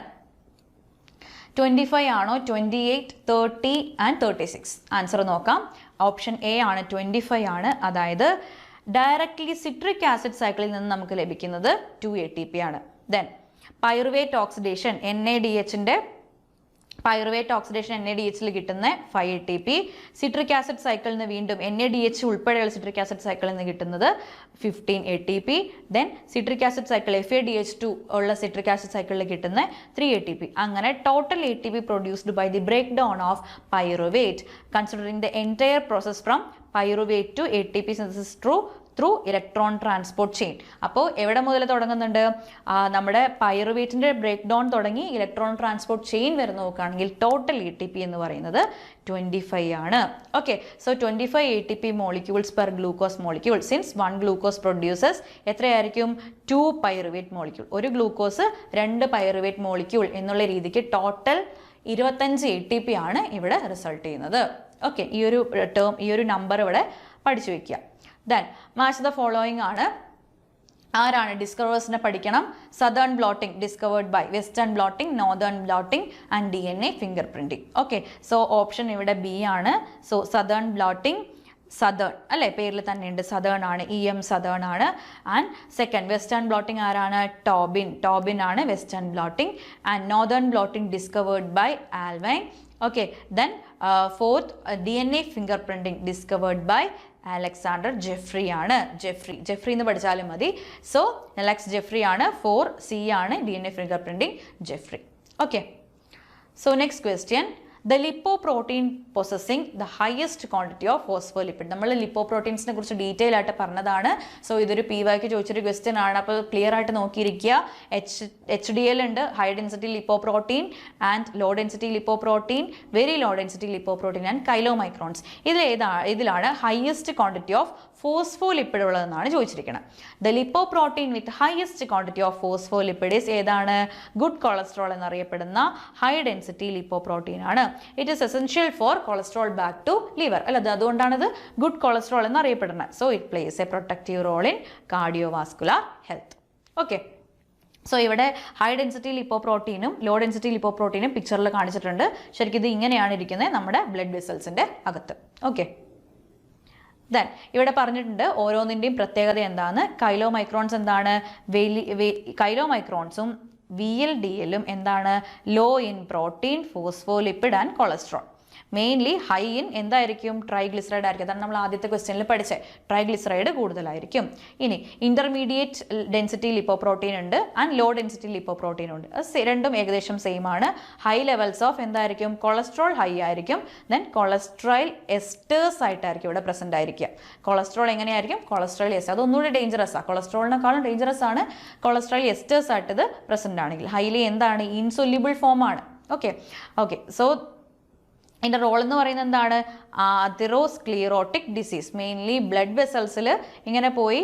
25 ആണോ, 28, 30 and 36? Answer നോക്കാം. Option A ആണ്, 25 ആണ്. അതായത് ഡയറക്റ്റ്ലി സിട്രിക് ആസിഡ് സൈക്കിളിൽ നിന്ന് നമുക്ക് ലഭിക്കുന്നത് 2 ATP ആണ്. ദെൻ പൈറുവേറ്റ് ഓക്സിഡേഷൻ NADH-ന്റെ പൈറുവേറ്റ് ഓക്സിഡേഷൻ NADH-ൽ കിട്ടുന്ന 5 ATP. സിട്രിക് ആസിഡ് സൈക്കിളിൽ നിന്ന് വീണ്ടും NADH ഉൾപ്പെടെയുള്ള സിട്രിക് ആസിഡ് സൈക്കിളിൽ നിന്ന് കിട്ടുന്നത് 15 ATP. Then citric acid cycle FADH2 ഉള്ള സിട്രിക് ആസിഡ് സൈക്കിളിൽ കിട്ടുന്ന 3 ATP. അങ്ങനെ total ATP produced by the break down of pyruvate considering the entire process from pyruvate to ATP synthesis through electron transport chain. അപ്പോൾ എവിടെ മുതൽ തുടങ്ങുന്നുണ്ട്? നമ്മുടെ പൈറുവേറ്റിൻ്റെ ബ്രേക്ക് ഡൗൺ തുടങ്ങി ഇലക്ട്രോൺ ട്രാൻസ്പോർട്ട് ചെയിൻ വരെ നോക്കുകയാണെങ്കിൽ ടോട്ടൽ ATP എന്ന് പറയുന്നത് 25 ആണ്. Okay, so 25 ATP molecules per glucose molecule. Since 1 glucose producers എത്രയായിരിക്കും? 2 പൈറുവേറ്റ് മോളിക്യൂൾ. ഒരു ഗ്ലൂക്കോസ് 2 പൈറുവേറ്റ് മോളിക്യൂൾ എന്നുള്ള രീതിക്ക് ടോട്ടൽ 25 ATP ആണ് ഇവിടെ റിസൾട്ട് ചെയ്യുന്നത്. ഓക്കെ, ഈ ഒരു ടേം, ഈ ഒരു നമ്പർ ഇവിടെ പഠിച്ചു വയ്ക്കുക. ദെൻ മാച്ച് ദ ഫോളോയിങ് ആണ്. ആരാണ് ഡിസ്കവേഴ്സിനെ പഠിക്കണം? Southern blotting discovered by, western blotting, northern blotting and DNA fingerprinting. Okay, so option ഇവിടെ ബി ആണ്. സോ സദേൺ ബ്ലോട്ടിംഗ്, സദേൺ അല്ലേ, പേരിൽ തന്നെ ഉണ്ട്, സദേൺ ആണ്, EM സദേൺ ആണ്. ആൻഡ് സെക്കൻഡ് വെസ്റ്റേൺ ബ്ലോട്ടിംഗ് ആരാണ്? ടോബിൻ ആണ് western blotting. And northern blotting discovered by Alwine. Okay, then fourth DNA fingerprinting discovered by Alexander Jeffreys ആണ്. ജെഫ്രി എന്ന് പഠിച്ചാലും മതി. സോ അലക്സ് ജെഫ്രി ആണ്. 4C ആണ് DNA fingerprinting, Jeffrey. Okay, so next question, the lipoprotein possessing the highest quantity of phospholipid. നമ്മൾ ലിപ്പോപ്രോട്ടീൻസിനെ കുറിച്ച് detail ആയിട്ട് പറഞ്ഞതാണ്. സോ ഇതൊരു PYക്ക് ചോദിച്ചൊരു ക്വസ്റ്റ്യൻ ആണ്. അപ്പോൾ ക്ലിയർ ആയിട്ട് നോക്കിയിരിക്കുക. HDL ഉണ്ട്, high density lipoprotein and low density lipoprotein, very low density lipoprotein and chylomicrons. ഇതിലാണ് ഹയസ്റ്റ് ക്വാണ്ടിറ്റി ഓഫ് ഫോസ്ഫോലിപ്പിഡ് ഉള്ളതെന്നാണ് ചോദിച്ചിരിക്കുന്നത്. The lipoprotein with highest quantity of phospholipids ഏതാണ്? ഗുഡ് കൊളസ്ട്രോൾ എന്നറിയപ്പെടുന്ന ഹൈ ഡെൻസിറ്റി ലിപ്പോപ്രോട്ടീൻ ആണ്. It is essential for cholesterol back to liver അല്ല, അതുകൊണ്ടാണ് ഇത് good cholesterol എന്നറിയപ്പെടുന്നത്. So it plays a protective role in cardiovascular health. Okay, so ഇവിടെ high density ലിപ്പോപ്രോട്ടീനും law density ലിപ്പോപ്രോട്ടീനും പിക്ചറിൽ കാണിച്ചിട്ടുണ്ട്. ശരിക്കും ഇത് ഇങ്ങനെയാണ് ഇരിക്കുന്നത് നമ്മുടെ ബ്ലഡ് വെസൽസിൻ്റെ അകത്ത്. ഓക്കെ, ദെൻ ഇവിടെ പറഞ്ഞിട്ടുണ്ട് ഓരോന്നിൻ്റെയും പ്രത്യേകത എന്താണ്. കൈലോമൈക്രോൺസ് എന്താണ്? കൈലോമൈക്രോൺസും VLDLും എന്താണ്? Low in protein, phospholipid and cholesterol. Mainly high in എന്തായിരിക്കും? ട്രൈഗ്ലിസറൈഡ് ആയിരിക്കും. അതാണ് നമ്മൾ ആദ്യത്തെ ക്വസ്റ്റ്യനിൽ പഠിച്ചത്. ട്രൈഗ്ലിസറൈഡ് കൂടുതലായിരിക്കും. ഇനി ഇന്റർമീഡിയറ്റ് ഡെൻസിറ്റി ലിപ്പോപ്രോട്ടീൻ ഉണ്ട് ആൻഡ് ലോ ഡെൻസിറ്റി ലിപ്പോപ്രോട്ടീൻ ഉണ്ട്. രണ്ടും ഏകദേശം സെയിം ആണ്. ഹൈ ലെവൽസ് ഓഫ് എന്തായിരിക്കും? കൊളസ്ട്രോൾ ഹൈ ആയിരിക്കും. ദെൻ കൊളസ്ട്രോൾ എസ്റ്റേഴ്സ് ആയിട്ടായിരിക്കും ഇവിടെ പ്രസന്റ് ആയിരിക്കുക. കൊളസ്ട്രോൾ എങ്ങനെയായിരിക്കും? കൊളസ്ട്രോൾ എസ്റ്റർ, അതൊന്നുകൂടി ഡേഞ്ചറസ് ആണ്. കൊളസ്ട്രോളിനെക്കാളും ഡേഞ്ചറസ് ആണ് കൊളസ്ട്രോൾ എസ്റ്റേഴ്സ് ആയിട്ട് ഇത് പ്രസന്റ് ആണെങ്കിൽ. ഹൈലി എന്താണ്? ഇൻസൊല്യൂബിൾ ഫോം ആണ്. ഓക്കെ, സോ ഇതിൻ്റെ റോൾ എന്ന് പറയുന്നത് എന്താണ്? അതിറോസ്ക്ലീറോട്ടിക് ഡിസീസ്. മെയിൻലി ബ്ലഡ് വെസൽസിൽ ഇങ്ങനെ പോയി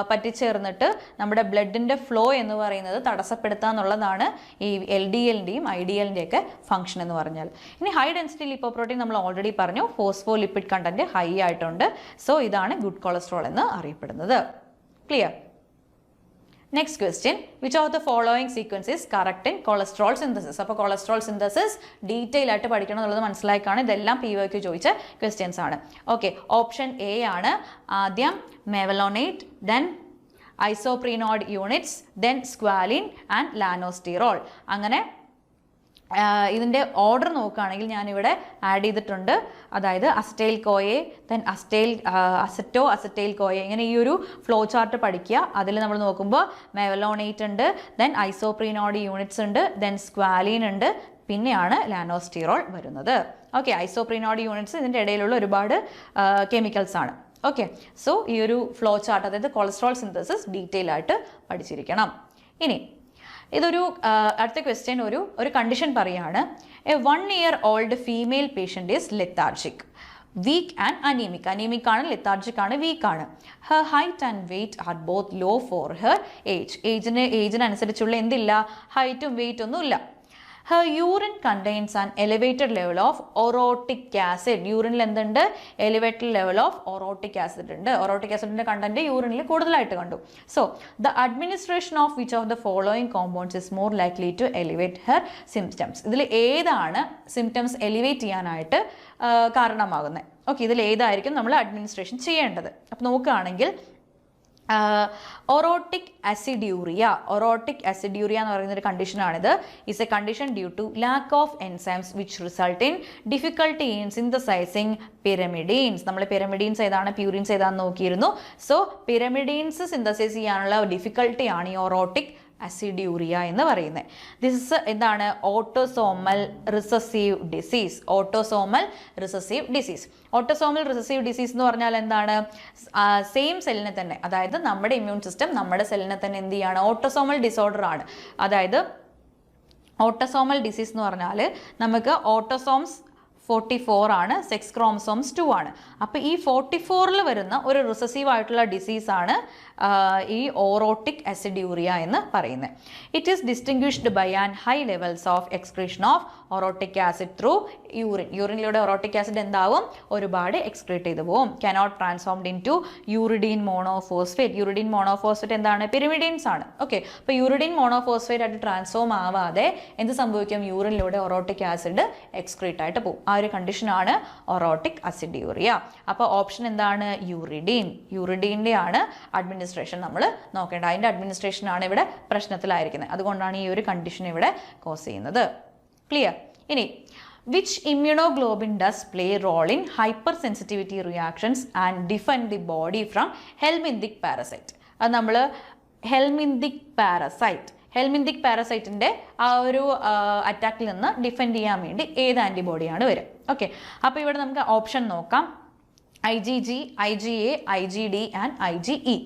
പറ്റിച്ചേർന്നിട്ട് നമ്മുടെ ബ്ലഡിൻ്റെ ഫ്ലോ എന്ന് പറയുന്നത് തടസ്സപ്പെടുത്തുക എന്നുള്ളതാണ് ഈ LDLൻ്റെയും IDLൻ്റെയൊക്കെ ഫംഗ്ഷൻ എന്ന് പറഞ്ഞാൽ. ഇനി ഹൈ ഡെൻസിറ്റി ലിപ്പോപ്രോട്ടീൻ നമ്മൾ ഓൾറെഡി പറഞ്ഞു, ഫോസ്ഫോലിപ്പിഡ് കണ്ടന്റ് ഹൈ ആയിട്ടുണ്ട്. സോ ഇതാണ് ഗുഡ് കൊളസ്ട്രോൾ എന്ന് അറിയപ്പെടുന്നത്. Clear? Next question, which of the following sequence is correct in cholesterol synthesis? അപ്പോൾ കൊളസ്ട്രോൾ സിന്തസിസ് ഡീറ്റെയിൽ ആയിട്ട് പഠിക്കണം എന്നുള്ളത് മനസ്സിലാക്കാണ്. ഇതെല്ലാം PYQ ചോദിച്ച ക്വസ്റ്റ്യൻസ് ആണ്. ഓക്കെ, ഓപ്ഷൻ എ ആണ് ആദ്യം മെവലോണേറ്റ്, ദെൻ ഐസോപ്രീനോഡ് യൂണിറ്റ്സ്, ദെൻ സ്ക്വാലിൻ ആൻഡ് ലാനോസ്റ്റിറോൾ. അങ്ങനെ ഇതിൻ്റെ ഓർഡർ നോക്കുകയാണെങ്കിൽ ഞാനിവിടെ ആഡ് ചെയ്തിട്ടുണ്ട്. അതായത് അസറ്റൈൽ കോയെ, ദെൻ അസറ്റൈൽ കോയെ, ഇങ്ങനെ ഈ ഒരു ഫ്ലോ ചാർട്ട് പഠിക്കുക. അതിൽ നമ്മൾ നോക്കുമ്പോൾ മെവലോണേറ്റ് ഉണ്ട്, ദെൻ ഐസോപ്രീനോഡ് യൂണിറ്റ്സ് ഉണ്ട്, ദെൻ സ്ക്വാലിൻ ഉണ്ട്, പിന്നെയാണ് ലാനോസ്റ്റിറോൾ വരുന്നത്. ഓക്കെ, ഐസോപ്രീനോഡ് യൂണിറ്റ്സ് ഇതിൻ്റെ ഇടയിലുള്ള ഒരുപാട് കെമിക്കൽസ് ആണ്. ഓക്കെ, സോ ഈ ഒരു ഫ്ലോ ചാർട്ട്, അതായത് കൊളസ്ട്രോൾ സിന്തസിസ് ഡീറ്റെയിൽ ആയിട്ട് പഠിച്ചിരിക്കണം. ഇനി ഇതൊരു അടുത്ത ക്വസ്റ്റ്യൻ ഒരു കണ്ടീഷൻ പറയാണ്. A 1 year old female patient is lethargic, weak and anemic. Anemic ആണ്, ലെത്താർജിക് ആണ്, വീക്ക് ആണ്. Her height and weight are both low for her age. ഏജിനനുസരിച്ചുള്ള എന്തില്ല, ഹൈറ്റും വെയിറ്റ് ഒന്നും ഇല്ല. Her urine contains an elevated level of orotic acid. യൂറിനിൽ എന്തുണ്ട്, elevated level of orotic acid ഉണ്ട്. ഒറോട്ടിക് ആസിഡിൻ്റെ കണ്ടന്റ് യൂറിനിൽ കൂടുതലായിട്ട് കണ്ടു. So the administration of which of the following compounds is more likely to elevate her symptoms? ഇതിൽ ഏതാണ് symptoms elevate ചെയ്യാനായിട്ട് കാരണമാകുന്നത്? ഓക്കെ, ഇതിൽ ഏതായിരിക്കും നമ്മൾ അഡ്മിനിസ്ട്രേഷൻ ചെയ്യേണ്ടത്? അപ്പോൾ നോക്കുകയാണെങ്കിൽ ഒറോട്ടിക് അസിഡ്യൂറിയ എന്ന് പറയുന്ന ഒരു കണ്ടീഷനാണിത്. Is a condition due to lack of enzymes which result in difficulty in synthesising pyrimidines. നമ്മൾ പിരമിഡീൻസ് ഏതാണ്, പ്യൂരിൻസ് ഏതാണെന്ന് നോക്കിയിരുന്നു. സോ പിരമിഡീൻസ് സിന്തസൈസ് ചെയ്യാനുള്ള ഡിഫിക്കൽട്ടിയാണ് ഈ ഒറോട്ടിക് അസിഡ്യൂറിയ എന്ന് പറയുന്നത്. ദിസ് എന്താണ്, autosomal recessive disease. Autosomal recessive disease എന്ന് പറഞ്ഞാൽ എന്താണ്, സെയിം സെല്ലിനെ തന്നെ, അതായത് നമ്മുടെ ഇമ്മ്യൂൺ സിസ്റ്റം നമ്മുടെ സെല്ലിനെ തന്നെ എന്ത് ചെയ്യാണ്, ഓട്ടോസോമൽ ഡിസോർഡർ ആണ്. അതായത് ഓട്ടോസോമൽ ഡിസീസ് എന്ന് പറഞ്ഞാൽ നമുക്ക് ഓട്ടോസോംസ് 44 ആണ്, സെക്സ് ക്രോമസോംസ് 2 ആണ്. അപ്പോൾ ഈ 44-ൽ വരുന്ന ഒരു റിസസീവ് ആയിട്ടുള്ള ഡിസീസാണ് ഈ ഓറോട്ടിക് അസിഡ്യൂറിയ എന്ന് പറയുന്നത്. It is distinguished by and high levels of excretion of orotic acid through യൂറിനിലൂടെ ഒറോട്ടിക് ആസിഡ് എന്താവും, ഒരുപാട് എക്സ്ക്രീറ്റ് ചെയ്തു പോകും. Cannot transformed into uridine monophosphate എന്താണ്, പിരിമിഡീൻസ് ആണ്. ഓക്കെ, അപ്പോൾ യൂറിഡീൻ മോണോഫോസ്ഫേറ്റ് ആയിട്ട് ട്രാൻസ്ഫോം ആവാതെ എന്ത് സംഭവിക്കും, യൂറിനിലൂടെ ഒറോട്ടിക് ആസിഡ് എക്സ്ക്രീറ്റ് ആയിട്ട് പോകും. ആ ഒരു കണ്ടീഷനാണ് ഒറോട്ടിക് അസിഡ്യൂറിയ. അപ്പോൾ ഓപ്ഷൻ എന്താണ്, യൂറിഡീൻ്റെ ആണ് അഡ്മിനിസ്ട്രേഷൻ നമ്മൾ നോക്കേണ്ടത്. അതിൻ്റെ അഡ്മിനിസ്ട്രേഷൻ ആണ് ഇവിടെ പ്രശ്നത്തിലായിരിക്കുന്നത്. അതുകൊണ്ടാണ് ഈ ഒരു കണ്ടീഷൻ ഇവിടെ കോസ് ചെയ്യുന്നത്. ക്ലിയർ? ഇനി which immunoglobulin does play role in hypersensitivity reactions and defend the body from helminthic parasite? അത് നമ്മൾ ഹെൽമിന്തിക് പാരസൈറ്റിൻ്റെ ആ ഒരു അറ്റാക്കിൽ നിന്ന് ഡിഫെൻഡ് ചെയ്യാൻ വേണ്ടി ഏത് ആൻറ്റിബോഡിയാണ് വരിക? ഓക്കെ, അപ്പോൾ ഇവിടെ നമുക്ക് ഓപ്ഷൻ നോക്കാം. IgG, IgA, IgD and IgE.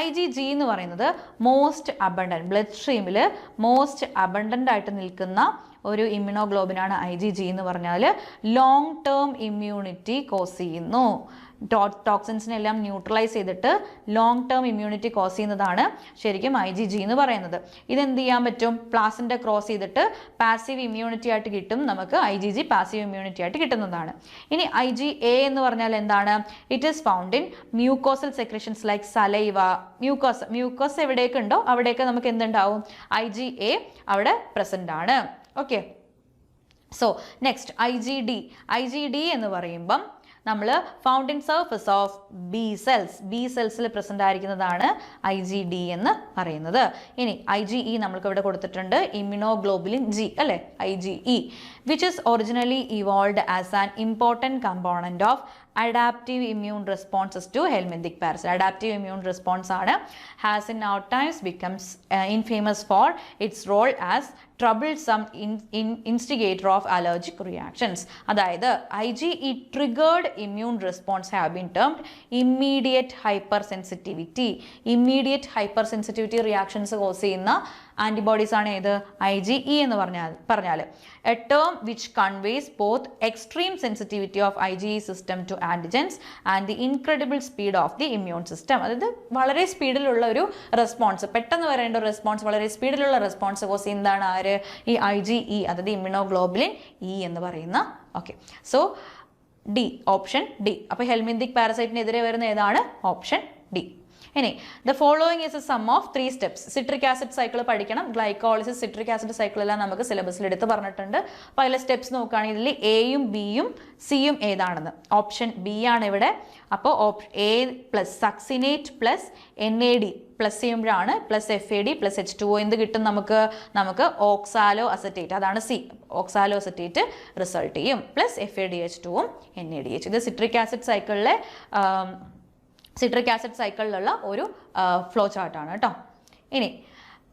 IgG എന്ന് പറയുന്നത് മോസ്റ്റ് അബണ്ടൻറ്റ്, ബ്ലഡ് സ്ട്രീമിൽ മോസ്റ്റ് അബണ്ടൻ്റ് ആയിട്ട് നിൽക്കുന്ന ഒരു ഇമ്മ്യൂണോഗ്ലോബിനാണ് IgG എന്ന് പറഞ്ഞാൽ. ലോങ് ടേം ഇമ്മ്യൂണിറ്റി കോസ് ചെയ്യുന്നു. ടോക്സിൻസിനെല്ലാം ന്യൂട്രലൈസ് ചെയ്തിട്ട് ലോങ് ടേം ഇമ്മ്യൂണിറ്റി കോസ് ചെയ്യുന്നതാണ് ശരിക്കും IgG എന്ന് പറയുന്നത്. ഇതെന്ത് ചെയ്യാൻ പറ്റും, പ്ലാസിൻ്റെ ക്രോസ് ചെയ്തിട്ട് പാസീവ് ഇമ്മ്യൂണിറ്റി ആയിട്ട് കിട്ടും. നമുക്ക് IgG പാസീവ് ഇമ്മ്യൂണിറ്റി ആയിട്ട് കിട്ടുന്നതാണ്. ഇനി IgA എന്ന് പറഞ്ഞാൽ എന്താണ്, it is found in mucosal secretions like saliva. Mucus എവിടെയൊക്കെ ഉണ്ടോ അവിടെയൊക്കെ നമുക്ക് എന്തുണ്ടാവും, IgA അവിടെ പ്രസൻ്റ് ആണ്. ഓക്കെ, സോ നെക്സ്റ്റ് IgD എന്ന് പറയുമ്പം നമ്മൾ found in surface of B സെൽസിൽ പ്രസൻ്റ് ആയിരിക്കുന്നതാണ് IgD എന്ന് പറയുന്നത്. ഇനി IgE നമ്മൾക്ക് ഇവിടെ കൊടുത്തിട്ടുണ്ട്, ഇമ്മ്യൂണോഗ്ലോബുലിൻ G അല്ലേ, IgE, which is originally evolved as an important component of adaptive immune responses to helminthic parasite. Adaptive immune response ആണ്, has in our times becomes infamous for its role as troublesome instigator of allergic reactions. അതായത് IgE triggered immune response have been termed immediate hypersensitivity. reactions cause ചെയ്യുന്ന antibodies ആണ് ഏത്, IgE എന്ന് പറഞ്ഞാൽ a term which conveys both extreme sensitivity of IgE system to antigens and the incredible speed of the immune system. അതായത് വളരെ സ്പീഡിലുള്ള ഒരു response, പെട്ടെന്ന് വരേണ്ട ഒരു റെസ്പോൺസ്, വളരെ സ്പീഡിലുള്ള റെസ്പോൺസ് കോസ് ചെയ്യുന്നതാണ് ആര്, ഈ IgE, അതായത് ഇമ്മ്യൂണോഗ്ലോബുലിൻ E എന്ന് പറയുന്ന. Okay, so option D. അപ്പോൾ ഹെൽമിന്തിക് പാരസൈറ്റിനെതിരെ വരുന്ന ഏതാണ്, ഓപ്ഷൻ D. ഇനി the following is a sum of 3 steps. Citric acid cycle പഠിക്കണം. ഗ്ലൈക്കോളിസിസ്, സിട്രിക് ആസിഡ് സൈക്കിൾ എല്ലാം നമുക്ക് സിലബസിൽ എടുത്ത് പറഞ്ഞിട്ടുണ്ട്. അപ്പോൾ അതിലെ സ്റ്റെപ്സ് നോക്കുകയാണെങ്കിൽ ഇതിൽ എയും ബിയും സിയും ഏതാണെന്ന്. ഓപ്ഷൻ ബി ആണ് ഇവിടെ. അപ്പോൾ A plus succinate plus NAD plus ചെയ്യുമ്പോഴാണ് പ്ലസ് FAD പ്ലസ് H2O എന്ത് കിട്ടും നമുക്ക് ഓക്സാലോ അസറ്റേറ്റ്, അതാണ് സി. ഓക്സാലോ അസറ്റേറ്റ് റിസൾട്ട് ചെയ്യും. Plus FADH2 NADH. ഇത് സിട്രിക് ആസിഡ് സൈക്കിളിലുള്ള ഒരു ഫ്ലോ ചാർട്ടാണ് കേട്ടോ. ഇനി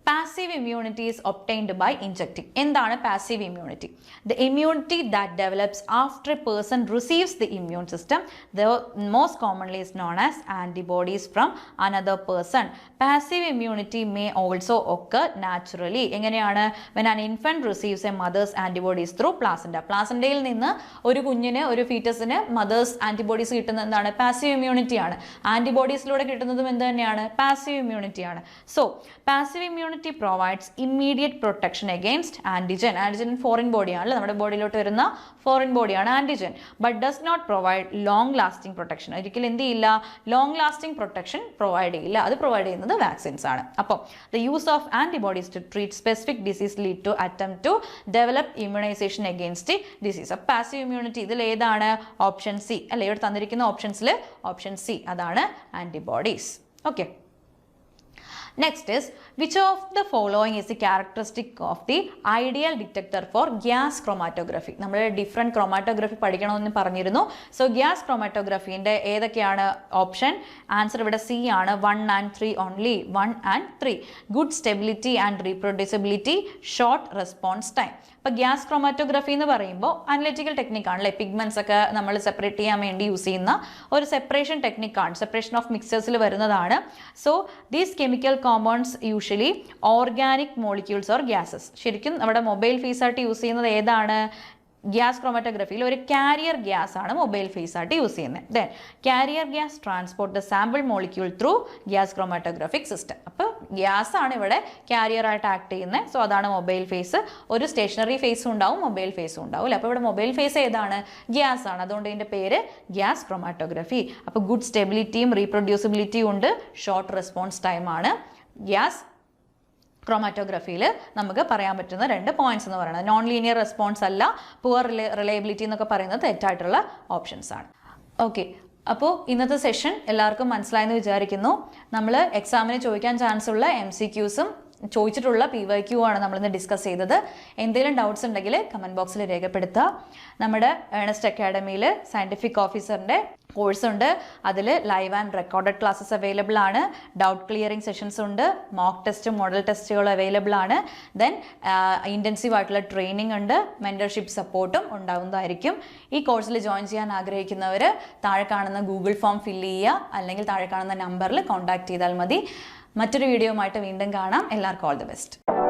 passive immunity is obtained by injecting. എന്താണ് passive immunity? The immunity that develops after a person receives the immune system, the most commonly is known as antibodies from another person. Passive immunity may also occur naturally. എങ്ങനെയാണ്? When an infant receives a mother's antibodies through placenta. പ്ലാസൻറ്റയിൽ നിന്ന് ഒരു കുഞ്ഞിന്, ഒരു ഫീറ്റസിന് mothers antibodies കിട്ടുന്നത് എന്താണ്? Passive immunity ആണ്. ആൻറ്റിബോഡീസിലൂടെ കിട്ടുന്നതും എന്ത് തന്നെയാണ്? പാസീവ് ഇമ്മ്യൂണിറ്റി ആണ്. So passive immunity provides immediate protection against antigen. Antigen foreign body ആണ്, നമ്മുടെ ബോഡിയിലോട്ട് വരുന്ന foreign body ആണ് antigen. But does not provide long lasting protection. ഒരിക്കലും എന്ത് ചെയ്യില്ല? long lasting protection പ്രൊവൈഡ് ചെയ്യില്ല. അത് പ്രൊവൈഡ് ചെയ്യുന്നത് വാക്സിൻസ് ആണ്. അപ്പോൾ the use of antibodies to treat specific disease lead to attempt to develop immunization against the disease. അപ്പോൾ passive immunity ഇതിൽ ഏതാണ്? ഓപ്ഷൻ സി അല്ലേ? ഇവിടെ തന്നിരിക്കുന്ന ഓപ്ഷൻസിൽ ഓപ്ഷൻ സി അതാണ് antibodies. Okay. Next is, which of the following is the characteristic of the ideal detector for gas chromatography? നമ്മൾ different chromatography പഠിക്കണമെന്ന് പറഞ്ഞിരുന്നു. സോ ഗ്യാസ് ക്രോമാറ്റോഗ്രഫീൻ്റെ ഏതൊക്കെയാണ് ഓപ്ഷൻ? ആൻസർ ഇവിടെ സി ആണ്. 1 and 3 only. 1 and 3. Good stability and reproducibility, short response time. ഇപ്പോൾ gas chromatography എന്ന് പറയുമ്പോൾ analytical ടെക്നിക്കാണല്ലേ. Pigments ഒക്കെ നമ്മൾ സെപ്പറേറ്റ് ചെയ്യാൻ വേണ്ടി യൂസ് ചെയ്യുന്ന ഒരു സെപ്പറേഷൻ ടെക്നിക്കാണ്. സെപ്പറേഷൻ ഓഫ് മിക്സേഴ്സിൽ വരുന്നതാണ്. So these chemical compounds usually organic molecules or gases. ശരിക്കും നമ്മുടെ മൊബൈൽ ഫേസായിട്ട് യൂസ് ചെയ്യുന്നത് ഏതാണ്? ഗ്യാസ് ക്രോമാറ്റോഗ്രഫിയിൽ ഒരു കാരിയർ ഗ്യാസ് ആണ് മൊബൈൽ ഫേസ് ആയിട്ട് യൂസ് ചെയ്യുന്നത്. Then carrier gas transport the sample molecule through gas chromatographic system. അപ്പോൾ ഗ്യാസ് ആണ് ഇവിടെ കാരിയർ ആയിട്ട് ആക്ട് ചെയ്യുന്നത്. സോ അതാണ് മൊബൈൽ ഫേസ്. ഒരു സ്റ്റേഷനറി ഫേസും ഉണ്ടാവും, മൊബൈൽ ഫേസും ഉണ്ടാവും അല്ലേ. അപ്പോൾ ഇവിടെ മൊബൈൽ ഫേസ് ഏതാണ്? ഗ്യാസ് ആണ്. അതുകൊണ്ട് ഇതിൻ്റെ പേര് ഗ്യാസ് ക്രോമാറ്റോഗ്രഫി. അപ്പോൾ ഗുഡ് സ്റ്റെബിലിറ്റിയും റീപ്രൊഡ്യൂസിബിലിറ്റിയും ഉണ്ട്, ഷോർട്ട് റെസ്പോൺസ് ടൈമാണ് ഗ്യാസ് ക്രോമാറ്റോഗ്രഫിയിൽ നമുക്ക് പറയാൻ പറ്റുന്ന 2 പോയിന്റ്സ് എന്ന് പറയുന്നത്. നോൺ ലീനിയർ റെസ്പോൺസ് അല്ല, പുവർ റിലയബിലിറ്റി എന്നൊക്കെ പറയുന്നത് തെറ്റായിട്ടുള്ള ഓപ്ഷൻസ് ആണ്. ഓക്കെ. അപ്പോൾ ഇന്നത്തെ സെഷൻ എല്ലാവർക്കും മനസ്സിലായെന്ന് വിചാരിക്കുന്നു. നമ്മൾ എക്സാമിന് ചോദിക്കാൻ ചാൻസ് ഉള്ള MCQസും ചോദിച്ചിട്ടുള്ള PYQ ആണ് നമ്മളിന്ന് ഡിസ്കസ് ചെയ്തത്. എന്തെങ്കിലും ഡൗട്ട്സ് ഉണ്ടെങ്കിൽ കമൻറ്റ് ബോക്സിൽ രേഖപ്പെടുത്തുക. നമ്മുടെ ഏണസ്റ്റ് അക്കാഡമിയിൽ സയൻറ്റിഫിക് ഓഫീസറിൻ്റെ കോഴ്സ് ഉണ്ട്. അതിൽ live and recorded classes available ആണ്. ഡൗട്ട് ക്ലിയറിംഗ് സെഷൻസ് ഉണ്ട്. മോക്ക് ടെസ്റ്റും മോഡൽ ടെസ്റ്റുകൾ അവൈലബിൾ ആണ്. ദെൻ ഇൻറ്റൻസീവ് ആയിട്ടുള്ള ട്രെയിനിങ് ഉണ്ട്. മെൻറ്റർഷിപ്പ് സപ്പോർട്ടും ഉണ്ടാവുന്നതായിരിക്കും. ഈ കോഴ്സിൽ ജോയിൻ ചെയ്യാൻ ആഗ്രഹിക്കുന്നവർ താഴെ കാണുന്ന ഗൂഗിൾ ഫോം ഫില്ല് ചെയ്യുക, അല്ലെങ്കിൽ താഴെ കാണുന്ന നമ്പറിൽ കോൺടാക്ട് ചെയ്താൽ മതി. മറ്റൊരു വീഡിയോയുമായിട്ട് വീണ്ടും കാണാം. എല്ലാവർക്കും ഓൾ ദി ബെസ്റ്റ്.